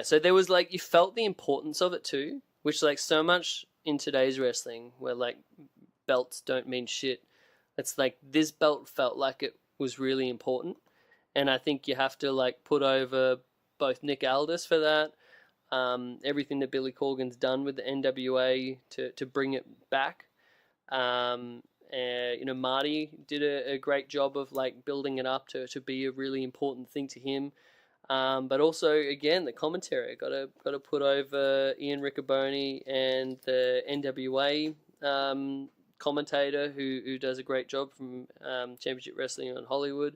S3: So there was like, you felt the importance of it too, which like so much in today's wrestling where like belts don't mean shit. It's like this belt felt like it was really important, and I think you have to like put over both Nick Aldis for that, everything that Billy Corgan's done with the NWA to bring it back. You know, Marty did a great job of like building it up to be a really important thing to him. But also, again, the commentary got to put over Ian Riccoboni and the NWA commentator who does a great job from Championship Wrestling on Hollywood.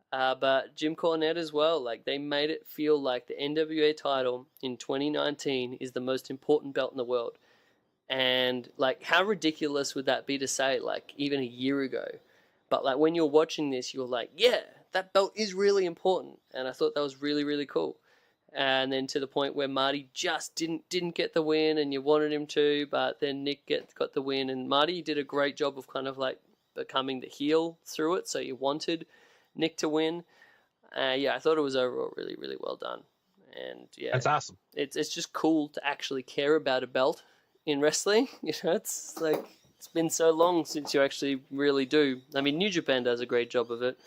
S3: But Jim Cornette as well. Like, they made it feel like the NWA title in 2019 is the most important belt in the world. And like, how ridiculous would that be to say, like, even a year ago? But like, when you're watching this, you're like, yeah, that belt is really important. And I thought that was really, really cool. And then to the point where Marty just didn't get the win, and you wanted him to, but then Nick got the win, and Marty did a great job of kind of like becoming the heel through it. So you wanted Nick to win. Yeah, I thought it was overall really, really well done. And yeah,
S5: that's awesome.
S3: It's just cool to actually care about a belt in wrestling. You know, it's like, it's been so long since you actually really do. I mean, New Japan does a great job of it,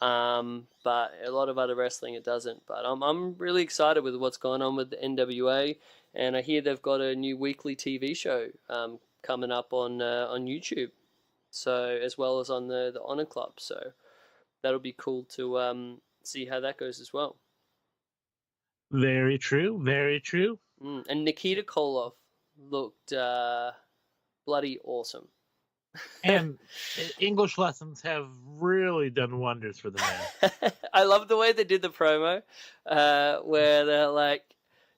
S3: but a lot of other wrestling it doesn't. But I'm really excited with what's going on with the NWA, and I hear they've got a new weekly TV show coming up on YouTube, so as well as on the Honor Club. So that'll be cool to see how that goes as well.
S5: Very true. Very true.
S3: And Nikita Koloff looked bloody awesome.
S5: And English lessons have really done wonders for the man.
S3: I love the way they did the promo, where they're like,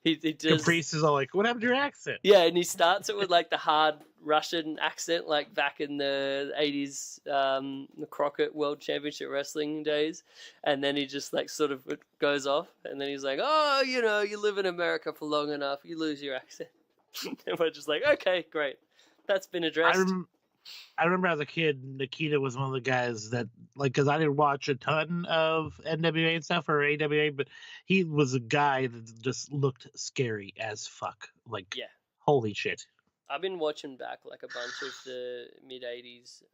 S3: he just...
S5: Caprice is all like, what happened to your accent?
S3: Yeah, and he starts it with like the hard Russian accent, like back in the 80s, the Crockett World Championship Wrestling days. And then he just like sort of goes off, and then he's like, oh, you know, you live in America for long enough, you lose your accent. And we're just like, okay, great. That's been addressed.
S5: I remember as a kid, Nikita was one of the guys that, like, because I didn't watch a ton of NWA and stuff or AWA, but he was a guy that just looked scary as fuck. Like, yeah, holy shit.
S3: I've been watching back like a bunch of the mid-80s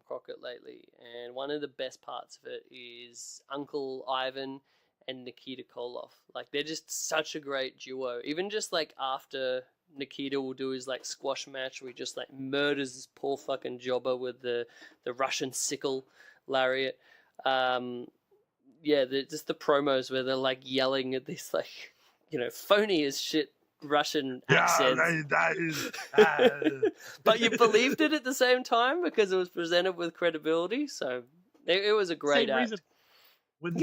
S3: Crockett lately, and one of the best parts of it is Uncle Ivan and Nikita Koloff. Like, they're just such a great duo. Even just like after Nikita will do his like squash match where he just like murders this poor fucking jobber with the Russian sickle lariat. Just the promos where they're like yelling at this like, phony as shit Russian accents. But you believed it at the same time because it was presented with credibility. So it was a great act. Reason.
S5: When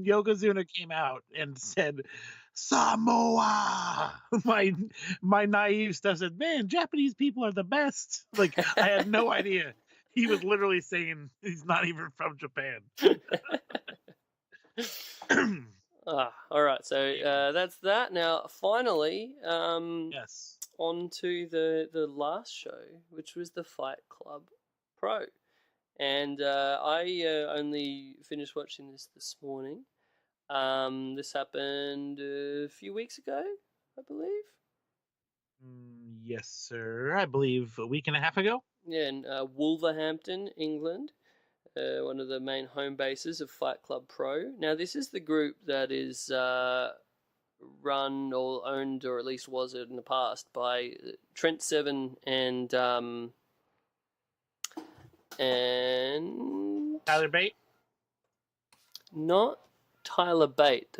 S5: Yokozuna came out and said Samoa, my naive stuff said, "Man, Japanese people are the best." Like I had no idea. He was literally saying he's not even from Japan.
S3: All right. So that's that. Now, finally,
S5: yes,
S3: on to the last show, which was the Fight Club Pro. And I only finished watching this morning. This happened a few weeks ago, I believe.
S5: Yes, sir. I believe a week and a half ago.
S3: Yeah, in Wolverhampton, England, one of the main home bases of Fight Club Pro. Now, this is the group that is run or owned, or at least was it in the past, by Trent Seven and
S5: Tyler Bate?
S3: Not Tyler Bate.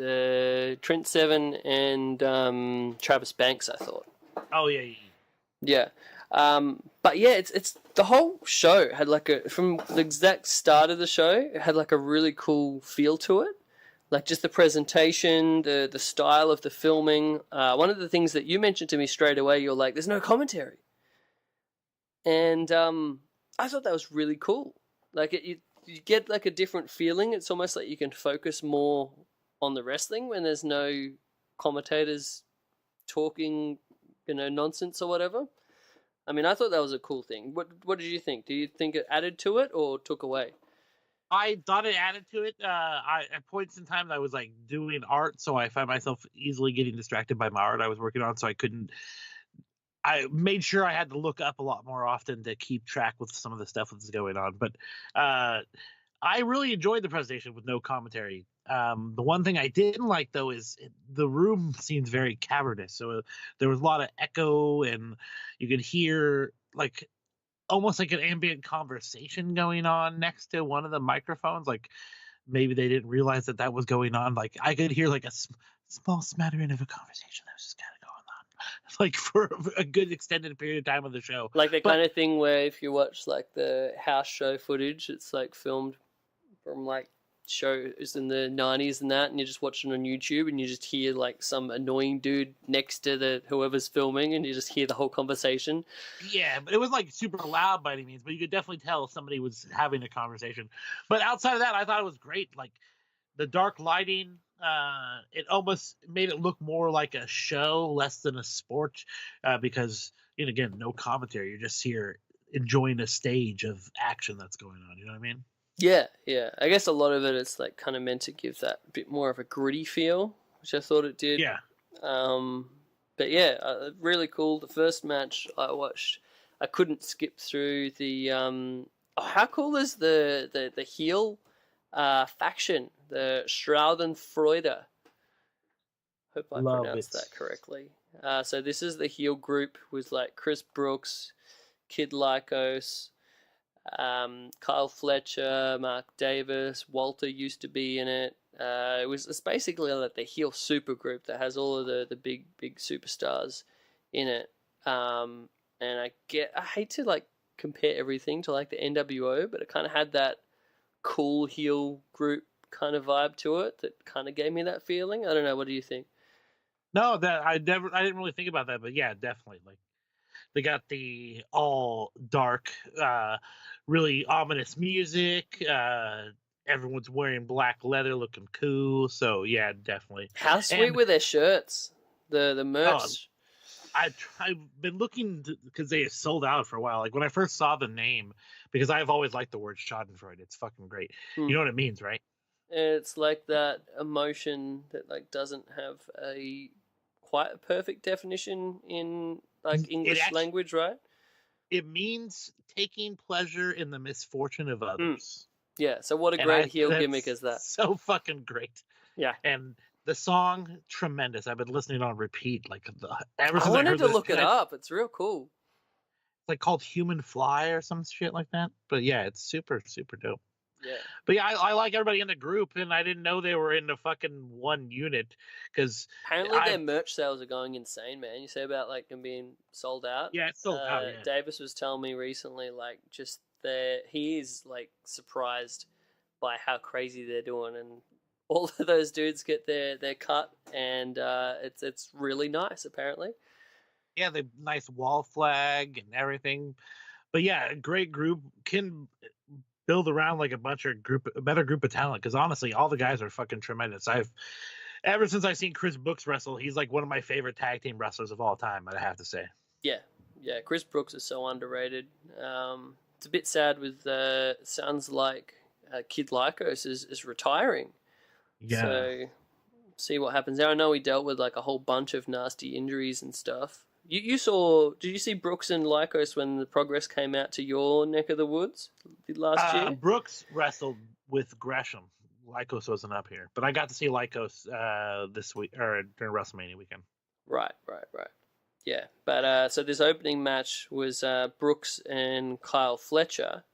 S3: Trent Seven and Travis Banks, I thought.
S5: Oh, yeah.
S3: Yeah. But yeah, it's the whole show had from the exact start of the show, it had like a really cool feel to it. Like just the presentation, the style of the filming. One of the things that you mentioned to me straight away, you're like, there's no commentary. And I thought that was really cool. Like you get like a different feeling. It's almost like you can focus more on the wrestling when there's no commentators talking, nonsense or whatever. I mean, I thought that was a cool thing. What did you think? Do you think it added to it or took away?
S5: I thought it added to it. At points in time, I was like doing art, so I found myself easily getting distracted by my art I was working on, so I couldn't. I made sure I had to look up a lot more often to keep track with some of the stuff that's going on. But I really enjoyed the presentation with no commentary. The one thing I didn't like, though, is the room seems very cavernous. So there was a lot of echo, and you could hear like almost like an ambient conversation going on next to one of the microphones. Like maybe they didn't realize that was going on. Like I could hear like a small smattering of a conversation that was just kind of going on, like for a good extended period of time of the show.
S3: Like the kind of thing where if you watch like the house show footage, it's like filmed from like shows in the 90s and that, and you're just watching on YouTube and you just hear like some annoying dude next to whoever's filming and you just hear the whole conversation.
S5: Yeah, but it was like super loud by any means, but you could definitely tell somebody was having a conversation. But outside of that, I thought it was great. Like the dark lighting, it almost made it look more like a show less than a sport, because again, no commentary. You're just here enjoying a stage of action that's going on. You know what I mean?
S3: Yeah. I guess a lot of it is like kind of meant to give that bit more of a gritty feel, which I thought it did.
S5: Yeah.
S3: But yeah, really cool. The first match I watched, I couldn't skip through the. How cool is the heel faction, the Schadenfreude? Hope I pronounced that correctly. So this is the heel group with like Chris Brooks, Kid Lycos, Kyle Fletcher, Mark Davis, Walter used to be in it. It's basically like the heel super group that has all of the big superstars in it. And I hate to like compare everything to like the NWO, but it kind of had that cool heel group kind of vibe to it that kind of gave me that feeling. I don't know. What do you think?
S5: No, I didn't really think about that, but yeah, definitely. Like they got the all dark, really ominous music. Everyone's wearing black leather, looking cool. So yeah, definitely.
S3: How sweet were their shirts? The merch.
S5: I've been looking because they sold out for a while. Like when I first saw the name, because I've always liked the word Schadenfreude. It's fucking great. You know what it means, right?
S3: It's like that emotion that like doesn't have quite a perfect definition in like English language, right?
S5: It means taking pleasure in the misfortune of others.
S3: Yeah, so what a great heel gimmick is that.
S5: So fucking great.
S3: Yeah.
S5: And The song, tremendous. I've been listening on repeat like ever since
S3: I wanted
S5: heard
S3: to
S5: this.
S3: look it up. It's real cool.
S5: It's like called Human Fly or some shit like that. But yeah, it's super, super dope.
S3: Yeah.
S5: But yeah, I like everybody in the group, and I didn't know they were in the fucking one unit because
S3: apparently their merch sales are going insane, man. You say about like them being sold out.
S5: Yeah, it's sold out. Yeah.
S3: Davis was telling me recently, like just he is like surprised by how crazy they're doing, and all of those dudes get their cut, and it's really nice apparently.
S5: Yeah, the nice wall flag and everything. But yeah, a great group can build around like a better group of talent. Because honestly, all the guys are fucking tremendous. Ever since I've seen Chris Brooks wrestle, he's like one of my favorite tag team wrestlers of all time. I have to say. Yeah,
S3: Chris Brooks is so underrated. It's a bit sad with sounds like Kid Lycos is retiring.
S5: Yeah.
S3: So see what happens there. I know he dealt with like a whole bunch of nasty injuries and stuff. Did you see Brooks and Lycos when the Progress came out to your neck of the woods last year?
S5: Brooks wrestled with Gresham. Lycos wasn't up here, but I got to see Lycos this week or during WrestleMania weekend.
S3: Right. Yeah, but so this opening match was Brooks and Kyle Fletcher.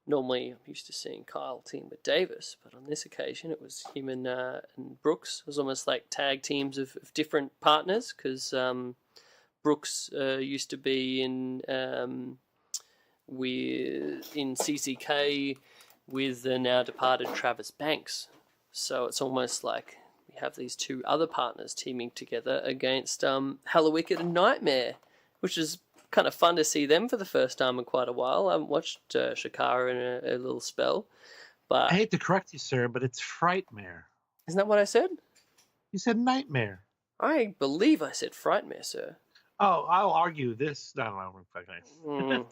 S3: Normally, I'm used to seeing Kyle team with Davis, but on this occasion, it was him and Brooks. It was almost like tag teams of different partners because Brooks used to be in CCK with the now departed Travis Banks. So it's almost like we have these two other partners teaming together against Hallowicked and Nightmare, which is kind of fun to see them for the first time in quite a while. I haven't watched Shakara in a little spell. But
S5: I hate to correct you, sir, but it's Frightmare.
S3: Isn't that what I said?
S5: You said Nightmare.
S3: I believe I said Frightmare, sir.
S5: Oh, I'll argue this. I don't know.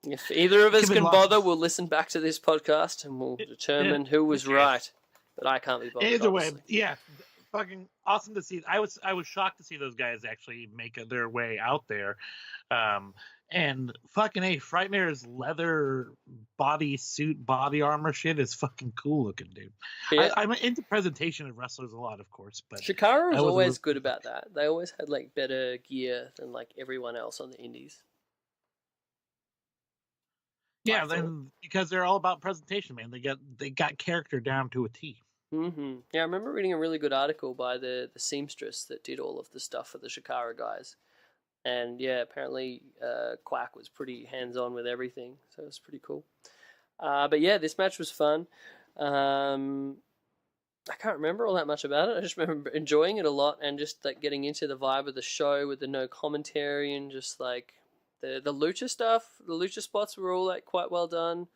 S3: If either of us can bother, we'll listen back to this podcast and we'll determine who was right. But I can't be bothered.
S5: Either way, yeah, fucking awesome to see. I was shocked to see those guys actually make their way out there. And fucking Frightmare's leather body suit, body armor shit is fucking cool looking, dude. Yeah. I'm into presentation of wrestlers a lot, of course, but
S3: Shikara was always good about that. They always had like better gear than like everyone else on the indies.
S5: Yeah, then because they're all about presentation, man. They got character down to a T.
S3: Mm-hmm. Yeah, I remember reading a really good article by the seamstress that did all of the stuff for the Shikara guys. And yeah, apparently Quack was pretty hands-on with everything, so it was pretty cool. But yeah, this match was fun. I can't remember all that much about it. I just remember enjoying it a lot and just like getting into the vibe of the show with the no commentary and just like the lucha stuff. The lucha spots were all like quite well done.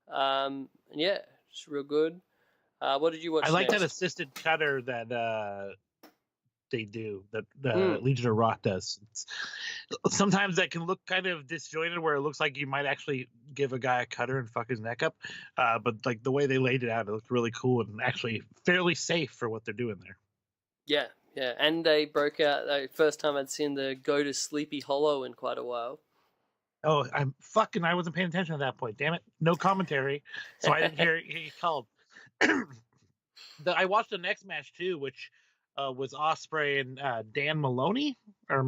S3: And yeah, just real good. What did you watch?
S5: I like
S3: next?
S5: that assisted cutter that they do that the Legion of Rock does. Sometimes that can look kind of disjointed where it looks like you might actually give a guy a cutter and fuck his neck up, but like the way they laid it out, it looked really cool and actually fairly safe for what they're doing there.
S3: Yeah, and they broke out. First time I'd seen the go to Sleepy Hollow in quite a while.
S5: Oh, I wasn't paying attention at that point. Damn it, no commentary, so I didn't hear he called. I watched the next match too, which was Ospreay and Dan Maloney or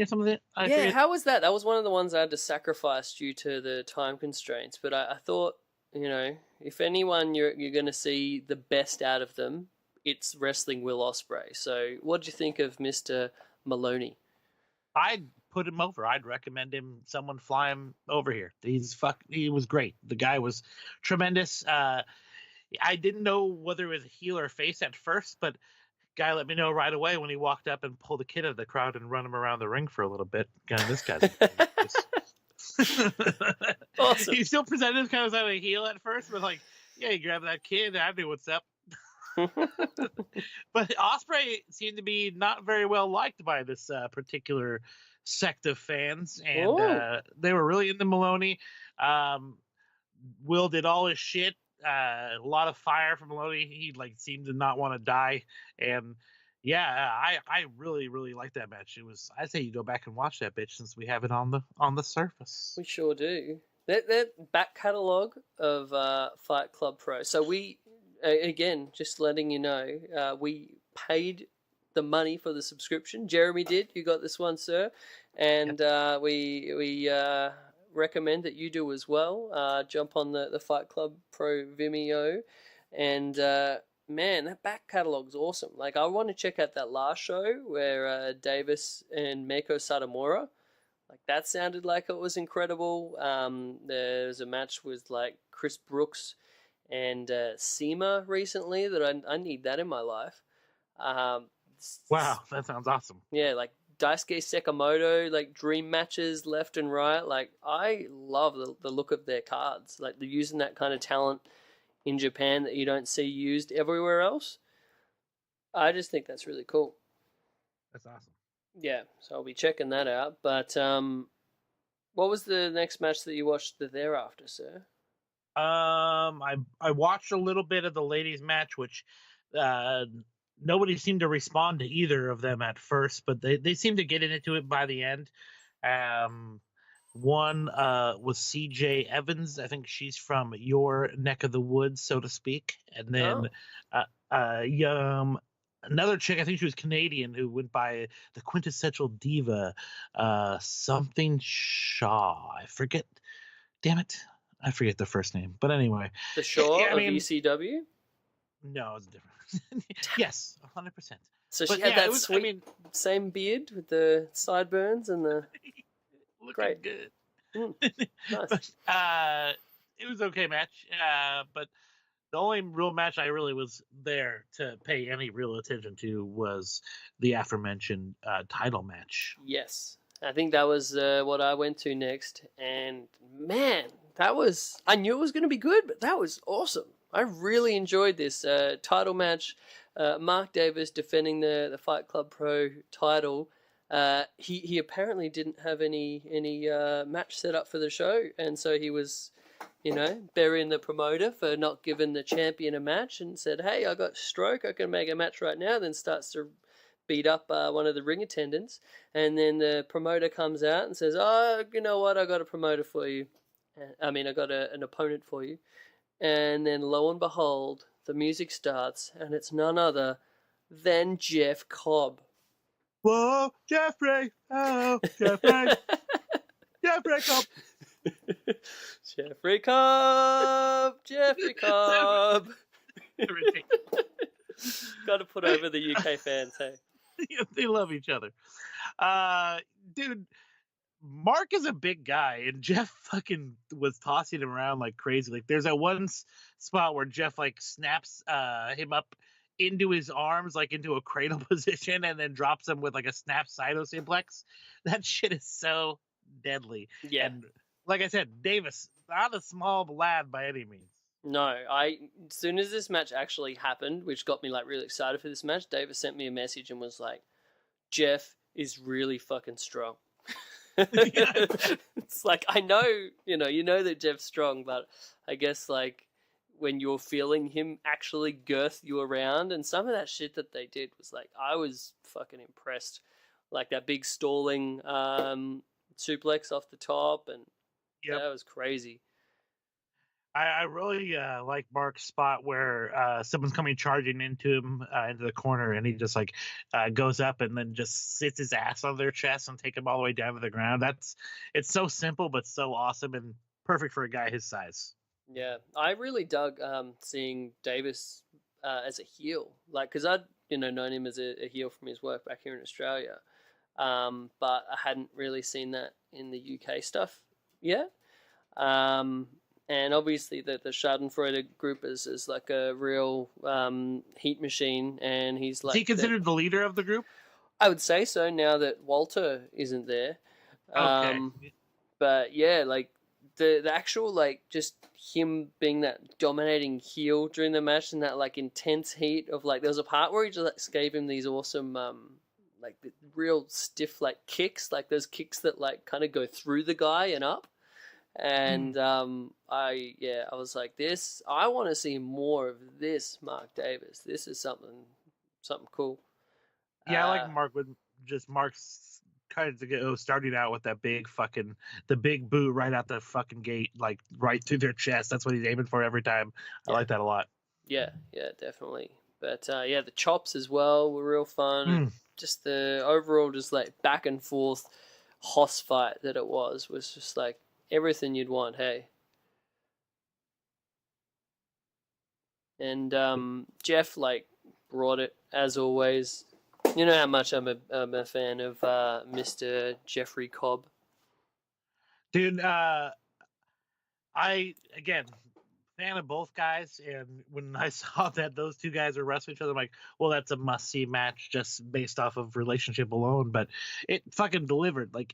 S5: something.
S3: Yeah, how was that? That was one of the ones I had to sacrifice due to the time constraints. But I thought, if anyone you're going to see the best out of them, it's wrestling Will Ospreay. So what did you think of Mr. Maloney?
S5: I'd put him over. I'd recommend him. Someone fly him over here. He was great. The guy was tremendous. I didn't know whether it was a heel or face at first, but guy let me know right away when he walked up and pulled a kid out of the crowd and run him around the ring for a little bit. This guy's awesome. He still presented as kind of a heel at first, but like, yeah, he grabbed that kid. I knew what's up. But Ospreay seemed to be not very well liked by this particular sect of fans, and they were really into Maloney. Will did all his shit. A lot of fire from Maloney. He seemed to not want to die, and yeah, I really liked that match. I say you go back and watch that bitch since we have it on the surface.
S3: We sure do. That back catalogue of Fight Club Pro. So we again just letting you know we paid the money for the subscription. Jeremy did. You got this one, sir, and we recommend that you do as well. Jump on the Fight Club Pro Vimeo, and man, that back catalog's awesome. Like, I want to check out that last show where Davis and Meiko Satomura. Like, that sounded like it was incredible. There's a match with like Chris Brooks and SEMA recently that I need that in my life.
S5: Wow, that sounds awesome.
S3: Yeah, like Daisuke Sekimoto, like dream matches left and right. Like, I love the look of their cards. Like, they're using that kind of talent in Japan that you don't see used everywhere else. I just think that's really cool.
S5: That's awesome.
S3: Yeah, so I'll be checking that out. But what was the next match that you watched thereafter, sir?
S5: I watched a little bit of the ladies' match, which nobody seemed to respond to either of them at first, but they seemed to get into it by the end. One was CJ Evans. I think she's from your neck of the woods, so to speak. And then another chick, I think she was Canadian, who went by the quintessential diva, something Shaw. I forget. Damn it. I forget the first name. But anyway.
S3: The Shaw of ECW?
S5: No, it's different. Yes, 100%.
S3: So she had that sweet, same beard with the sideburns and the...
S5: Looking
S3: Great.
S5: good.
S3: Nice.
S5: But, it was okay match. But the only real match I really was there to pay any real attention to was the aforementioned title match.
S3: Yes. I think that was what I went to next. And man, I knew it was going to be good, but that was awesome. I really enjoyed this title match. Mark Davis defending the Fight Club Pro title. He apparently didn't have any match set up for the show, and so he was, burying the promoter for not giving the champion a match, and said, "Hey, I got stroke. I can make a match right now." Then starts to beat up one of the ring attendants, and then the promoter comes out and says, "Oh, you know what? I got a promoter for you. I got an opponent for you." And then lo and behold, the music starts, and it's none other than Jeff Cobb.
S5: Whoa, Jeffrey! Oh, Jeffrey! Jeffrey Cobb!
S3: Jeffrey Cobb! Jeffrey Cobb! Got to put over the UK fans, hey?
S5: They love each other. Dude, Mark is a big guy, and Jeff fucking was tossing him around like crazy. Like, there's that one spot where Jeff like snaps him up into his arms, like into a cradle position, and then drops him with like a snap cytosiplex. That shit is so deadly.
S3: Yeah.
S5: And like I said, Davis, not a small lad by any means.
S3: No, as soon as this match actually happened, which got me like really excited for this match, Davis sent me a message and was like, "Jeff is really fucking strong." It's like, I know, you know that Jeff's strong, but I guess like when you're feeling him actually girth you around, and some of that shit that they did was like, I was fucking impressed. Like that big stalling suplex off the top, and that was crazy.
S5: I really like Mark's spot where someone's coming charging into him into the corner, and he just like goes up and then just sits his ass on their chest and take him all the way down to the ground. It's so simple but so awesome and perfect for a guy his size. Yeah,
S3: I really dug seeing Davis as a heel, like, because I'd known him as a heel from his work back here in Australia, but I hadn't really seen that in the UK stuff yet. And obviously the Schadenfreude group is like a real heat machine, and he's like...
S5: Is he considered the leader of the group?
S3: I would say so, now that Walter isn't there.
S5: Okay.
S3: But yeah, like the actual, like, just him being that dominating heel during the match and that like intense heat of like, there was a part where he just gave him these awesome like the real stiff like kicks, like those kicks that like kind of go through the guy and up. And I was like, I want to see more of this Mark Davis. This is something cool.
S5: Yeah, I like Mark with just Mark's kind of starting out with that the big boot right out the fucking gate, like right through their chest. That's what he's aiming for every time. I like that a lot.
S3: Yeah, definitely. But yeah, the chops as well were real fun. Just the overall, just like back and forth hoss fight that it was just like everything you'd want. Hey. And Jeff like brought it as always. You know how much I'm a fan of Mr. Jeffrey Cobb.
S5: Dude, I again fan of both guys, and when I saw that those two guys were wrestling each other, I'm like, well, that's a must-see match just based off of relationship alone. But it fucking delivered. Like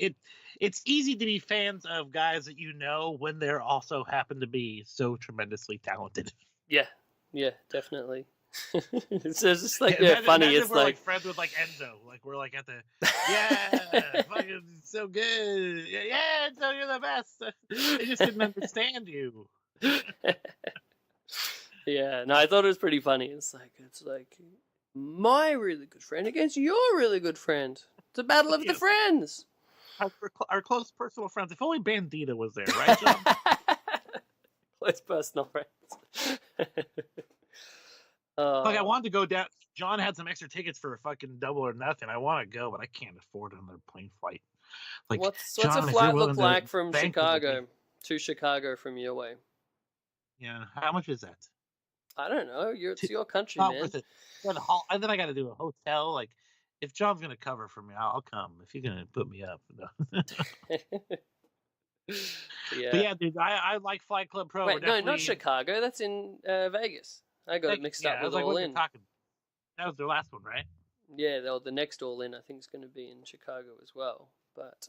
S5: it's easy to be fans of guys that you know when they're also happen to be so tremendously talented.
S3: Yeah, definitely. It's just like funny. It's
S5: we're like friends with like Enzo. Like we're like at the fucking so good. Yeah, Enzo, you're the best. They just didn't understand you.
S3: Yeah, no, I thought it was pretty funny. It's like my really good friend against your really good friend. It's a battle of the friends.
S5: Our close personal friends. If only Bandita was there, right, John?
S3: Close personal friends.
S5: Like I wanted to go down. John had some extra tickets for a fucking Double or Nothing. I want to go, but I can't afford another plane flight. Like,
S3: what's
S5: John,
S3: a flight look like from Chicago to Chicago from your way?
S5: Yeah, how much is that?
S3: I don't know. It's your country, man.
S5: Worth it. And then I got to do a hotel. Like, if John's gonna cover for me, I'll come. If you're gonna put me up, no.
S3: Yeah.
S5: But yeah, dude, I like Flight Club Pro.
S3: Wait, no, not Chicago. That's in Vegas. I got it mixed up with All In.
S5: That was their last one, right?
S3: Yeah, the next All In I think is going to be in Chicago as well. But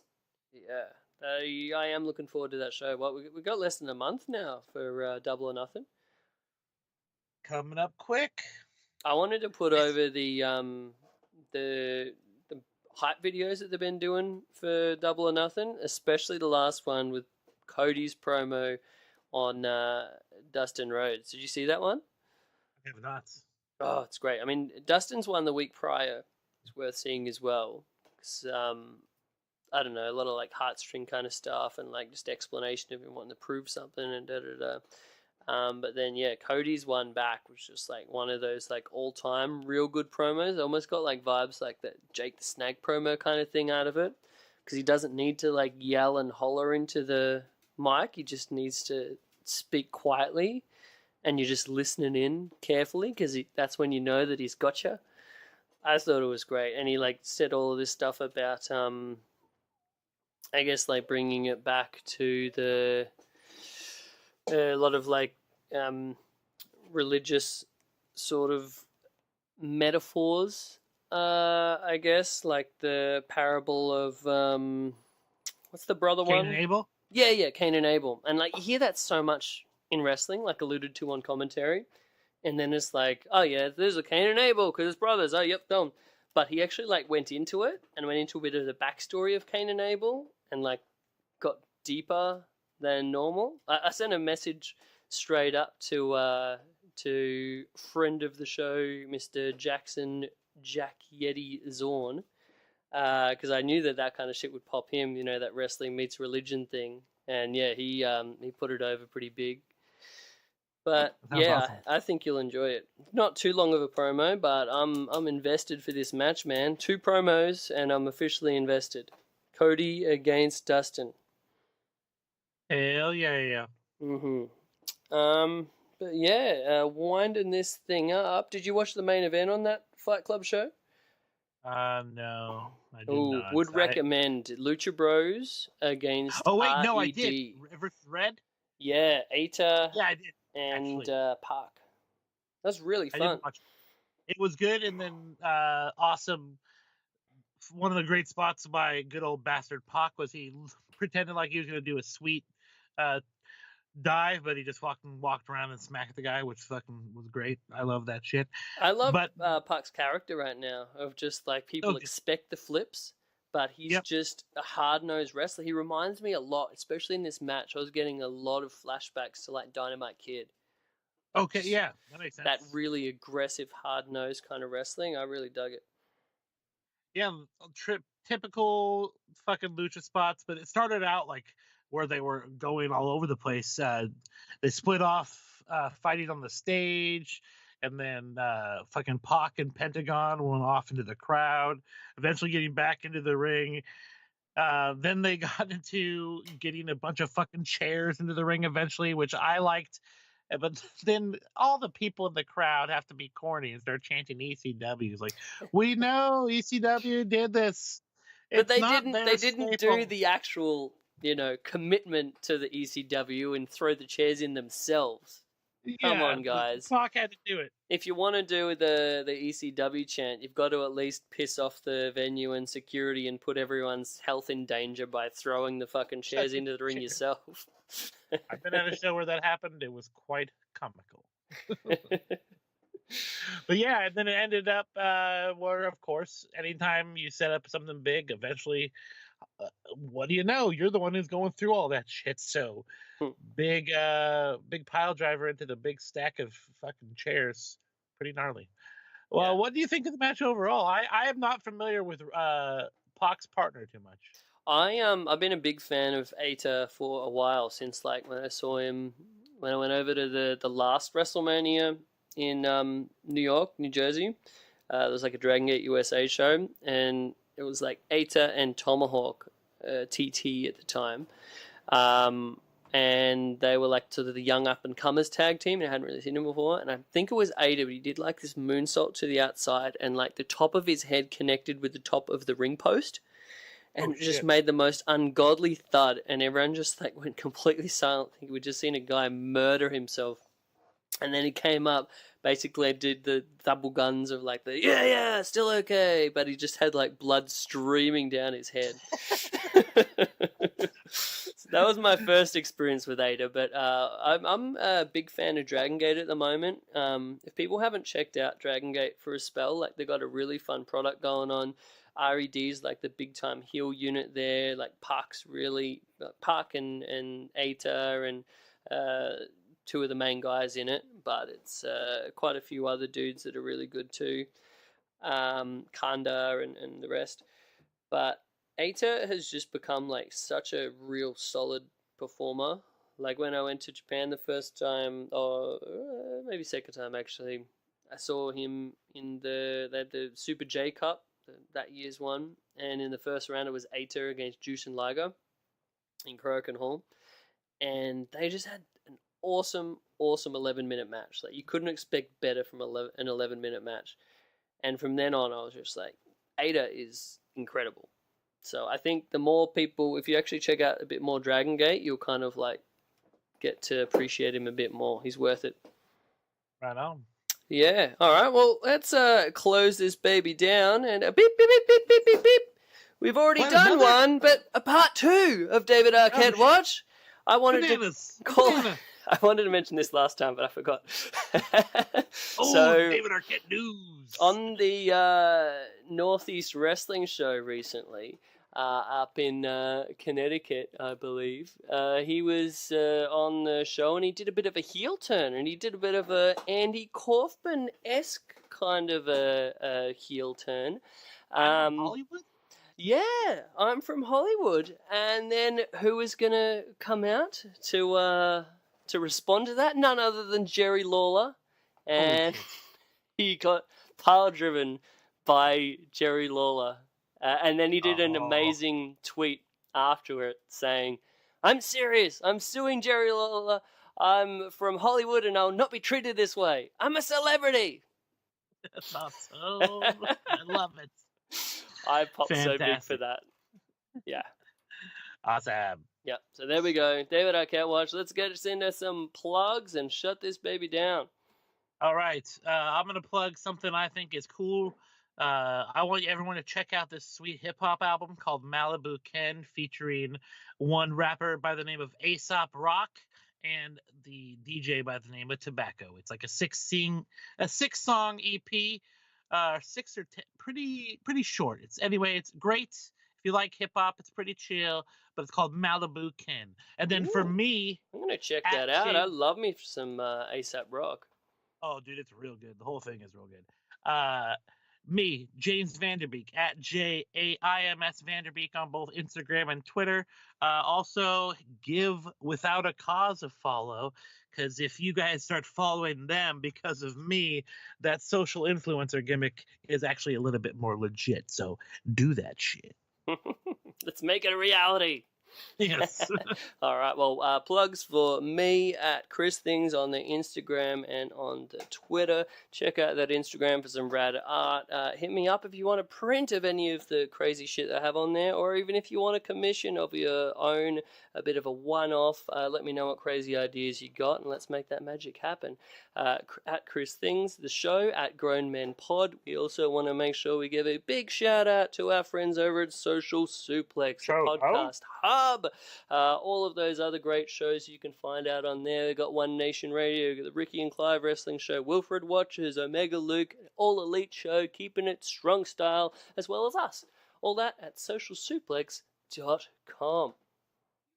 S3: yeah, I am looking forward to that show. Well, we got less than a month now for Double or Nothing.
S5: Coming up quick.
S3: I wanted to put over the hype videos that they've been doing for Double or Nothing, especially the last one with Cody's promo on Dustin Rhodes. Did you see that one?
S5: I have not.
S3: Oh, it's great. I mean, Dustin's one the week prior is worth seeing as well. Cause, I don't know, a lot of like heartstring kind of stuff and like just explanation of him wanting to prove something and da-da-da. But then, yeah, Cody's one back was just like one of those like all-time real good promos. Almost got like vibes like that Jake the Snake promo kind of thing out of it. Because he doesn't need to like yell and holler into the mic. He just needs to speak quietly. And you're just listening in carefully because that's when you know that he's got you. I thought it was great. And he like said all of this stuff about, I guess like bringing it back to a lot of like religious sort of metaphors, I guess, like the parable of, what's the brother one?
S5: Cain and Abel?
S3: Yeah, Cain and Abel. And like you hear that so much in wrestling, like alluded to on commentary, and then it's like, oh yeah, there's a Cain and Abel because it's brothers. Oh yep, done. But he actually like went into it and went into a bit of the backstory of Cain and Abel and like got deeper than normal. I sent a message straight up to friend of the show, Mr. Jack Yeti Zorn, because I knew that kind of shit would pop him. You know, that wrestling meets religion thing, and yeah, he put it over pretty big. But yeah, awesome. I think you'll enjoy it. Not too long of a promo, but I'm invested for this match, man. 2 promos, and I'm officially invested. Cody against Dustin.
S5: Hell yeah.
S3: But yeah, winding this thing up. Did you watch the main event on that Fight Club show?
S5: No, I did not.
S3: Would recommend Lucha Bros against.
S5: Oh wait,
S3: RED.
S5: no, I did. Red.
S3: Yeah, Aita.
S5: Yeah, I did.
S3: And Park. That's really fun.
S5: I didn't watch it. It was good, and then awesome. One of the great spots by good old bastard Pac was he pretended like he was going to do a sweet dive, but he just walked around and smacked the guy, which fucking was great. I love that shit.
S3: I love Pac's character right now of just like people expect the flips, but he's just a hard-nosed wrestler. He reminds me a lot, especially in this match. I was getting a lot of flashbacks to like Dynamite Kid.
S5: Okay, yeah, that makes sense.
S3: That really aggressive, hard-nosed kind of wrestling. I really dug it.
S5: Yeah, typical fucking lucha spots, but it started out like where they were going all over the place. They split off fighting on the stage. and then fucking Pac and Pentagon went off into the crowd, eventually getting back into the ring. Then they got into getting a bunch of fucking chairs into the ring eventually, which I liked. But then all the people in the crowd have to be corny and start chanting ECW. It's like, we know ECW did this.
S3: But they didn't do the actual, commitment to the ECW and throw the chairs in themselves. Come on, guys.
S5: Pac had to do it.
S3: If you want to do the ECW chant, you've got to at least piss off the venue and security and put everyone's health in danger by throwing the fucking chairs into the ring yourself.
S5: I've been at a show where that happened. It was quite comical. But yeah, and then it ended up where, of course, anytime you set up something big, eventually, what do you know? You're the one who's going through all that shit. So big pile driver into the big stack of fucking chairs. Pretty gnarly. Well, yeah. What do you think of the match overall? I am not familiar with Pac's partner too much.
S3: I've been a big fan of Eita for a while, since like when I saw him when I went over to the last WrestleMania in New York, New Jersey. There was like a Dragon Gate USA show, and it was like Eita and Tomahawk, TT at the time. And they were like sort of the young up-and-comers tag team, and I hadn't really seen him before. And I think it was Eita, but he did like this moonsault to the outside, and like the top of his head connected with the top of the ring post. And it just made the most ungodly thud, and everyone just like went completely silent. I think we'd just seen a guy murder himself. And then he came up, basically did the double guns of like the, yeah, still okay. But he just had like blood streaming down his head. So that was my first experience with Eita. But I'm a big fan of Dragon Gate at the moment. If people haven't checked out Dragon Gate for a spell, like they've got a really fun product going on. RED's like the big time heel unit there. Like Pac and Eita and two of the main guys in it, but it's quite a few other dudes that are really good too. Kanda and the rest. But Eita has just become like such a real solid performer. Like when I went to Japan the first time, or maybe second time actually, I saw him in the Super J Cup, that year's one, and in the first round it was Eita against Juice and Liger in Croken Hall, and they just had an awesome 11-minute match. Like you couldn't expect better from an 11-minute match, and from then on I was just like, Eita is incredible. So I think the more people, if you actually check out a bit more Dragon Gate, you'll kind of like get to appreciate him a bit more. He's worth it.
S5: Right on.
S3: Yeah. All right. Well, let's close this baby down and beep beep beep beep beep beep beep. We've already done one, but a part 2 of David Arquette-Watch. I wanted to mention this last time, but I forgot.
S5: David Arquette news
S3: on the Northeast Wrestling Show recently. Up in Connecticut, I believe. He was on the show, and he did a bit of a heel turn, and he did a bit of a Andy Kaufman-esque kind of a heel turn.
S5: Hollywood?
S3: Yeah, I'm from Hollywood. And then who was going to come out to respond to that? None other than Jerry Lawler. And he got pile-driven by Jerry Lawler. And then he did an amazing tweet after it saying, "I'm serious. I'm suing Jerry Lawler. I'm from Hollywood and I'll not be treated this way. I'm a celebrity."
S5: That's awesome. I love it.
S3: I popped so big for that. Yeah.
S5: Awesome.
S3: Yeah. So there we go. David Arquette-Watch. Let's get us into some plugs and shut this baby down.
S5: All right. I'm going to plug something I think is cool. I want everyone to check out this sweet hip-hop album called Malibu Ken, featuring one rapper by the name of Aesop Rock and the DJ by the name of Tobacco. It's like a six-song EP, 6 or 10, pretty short. It's great. If you like hip-hop, it's pretty chill, but it's called Malibu Ken. And then for me,
S3: I'm going to check that out. I love me some Aesop Rock.
S5: Oh, dude, it's real good. The whole thing is real good. Me, Jaims Vanderbeek, at JAIMS Vanderbeek on both Instagram and Twitter. Also, give Without a Cause a follow, Because if you guys start following them because of me, that social influencer gimmick is actually a little bit more legit. So do that shit.
S3: Let's make it a reality.
S5: Yes.
S3: All right. Well, plugs for me at Chris Things on the Instagram and on the Twitter. Check out that Instagram for some rad art. Hit me up if you want a print of any of the crazy shit I have on there, or even if you want a commission of your own, a bit of a one-off. Let me know what crazy ideas you got, and let's make that magic happen. At Chris Things, the show at Grown Men Pod. We also want to make sure we give a big shout out to our friends over at Social Suplex, the podcast hub. All of those other great shows you can find out on there. We've got One Nation Radio, the Ricky and Clive Wrestling Show, Wilfred Watches, Omega Luke, All Elite Show, Keeping It Strong Style, as well as us. All that at socialsuplex.com.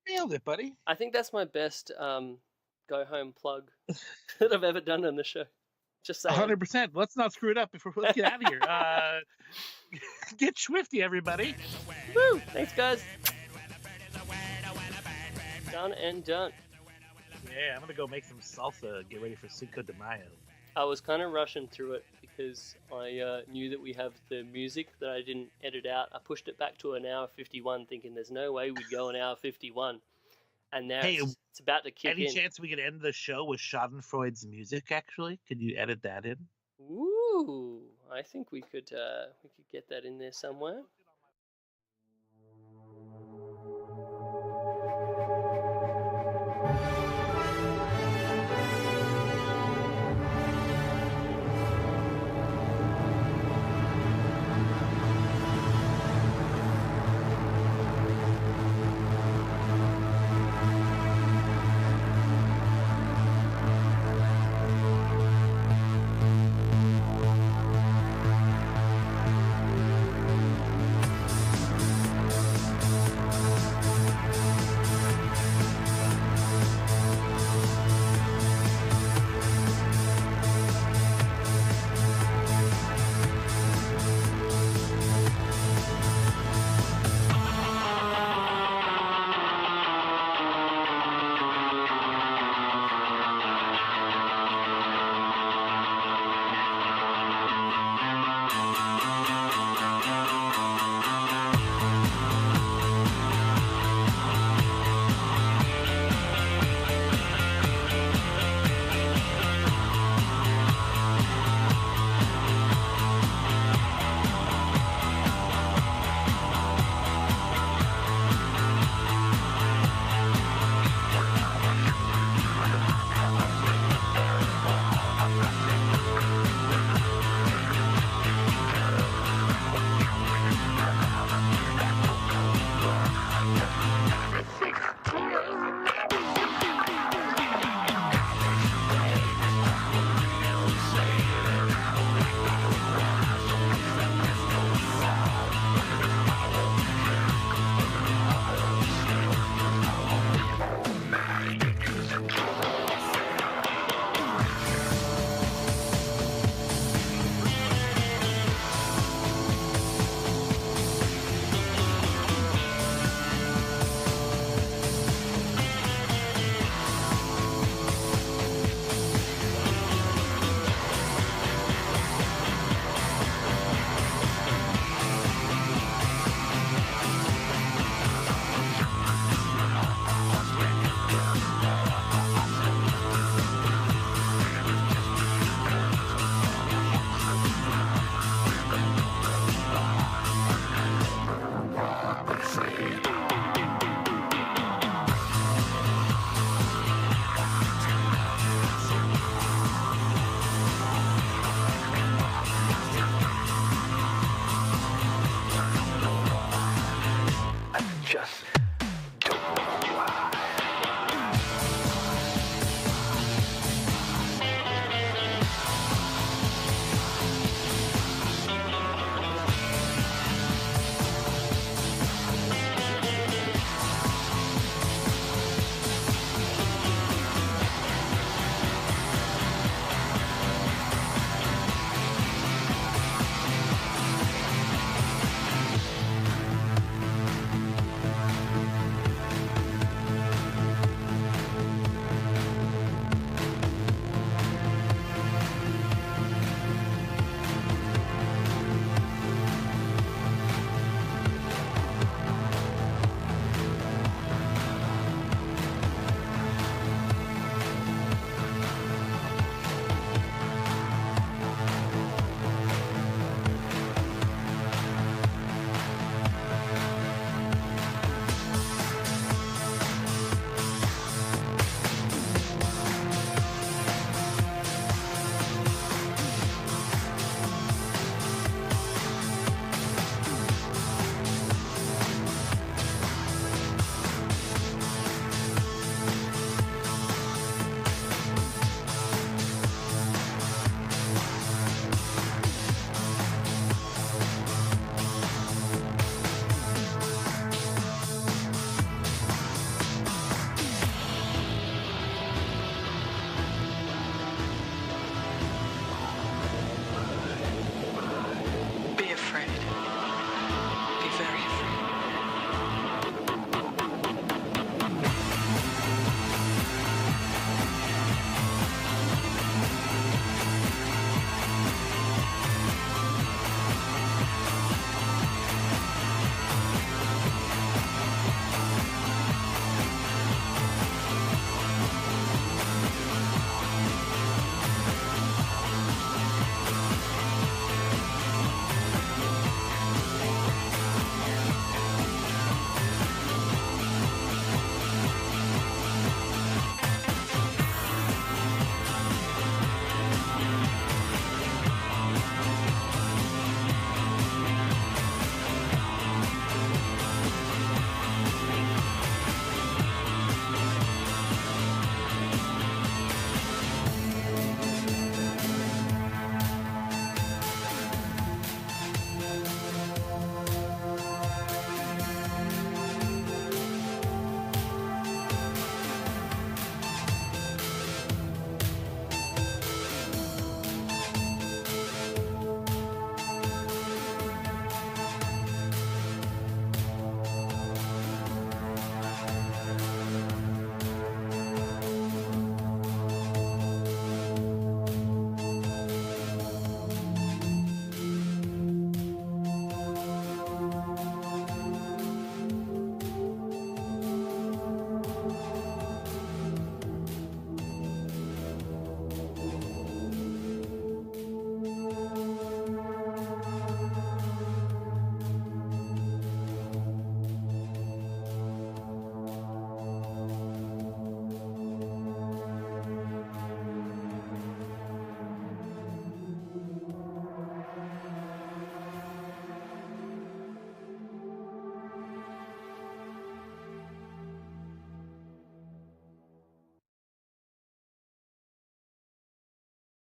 S5: Nailed it, buddy.
S3: I think that's my best go home plug that I've ever done on the show. Just saying.
S5: 100%. Let's not screw it up before we get out of here. Get swifty, everybody.
S3: Woo! Thanks, guys. Done and done.
S5: Yeah, I'm gonna go make some salsa. Get ready for Cinco de Mayo.
S3: I was kind of rushing through it because I knew that we have the music that I didn't edit out. I pushed it back to an hour 51, thinking there's no way we'd go an hour 51. And now it's about to kick in.
S5: Any chance we could end the show with Schadenfreude's music, actually? Could you edit that in?
S3: Ooh, I think we could get that in there somewhere.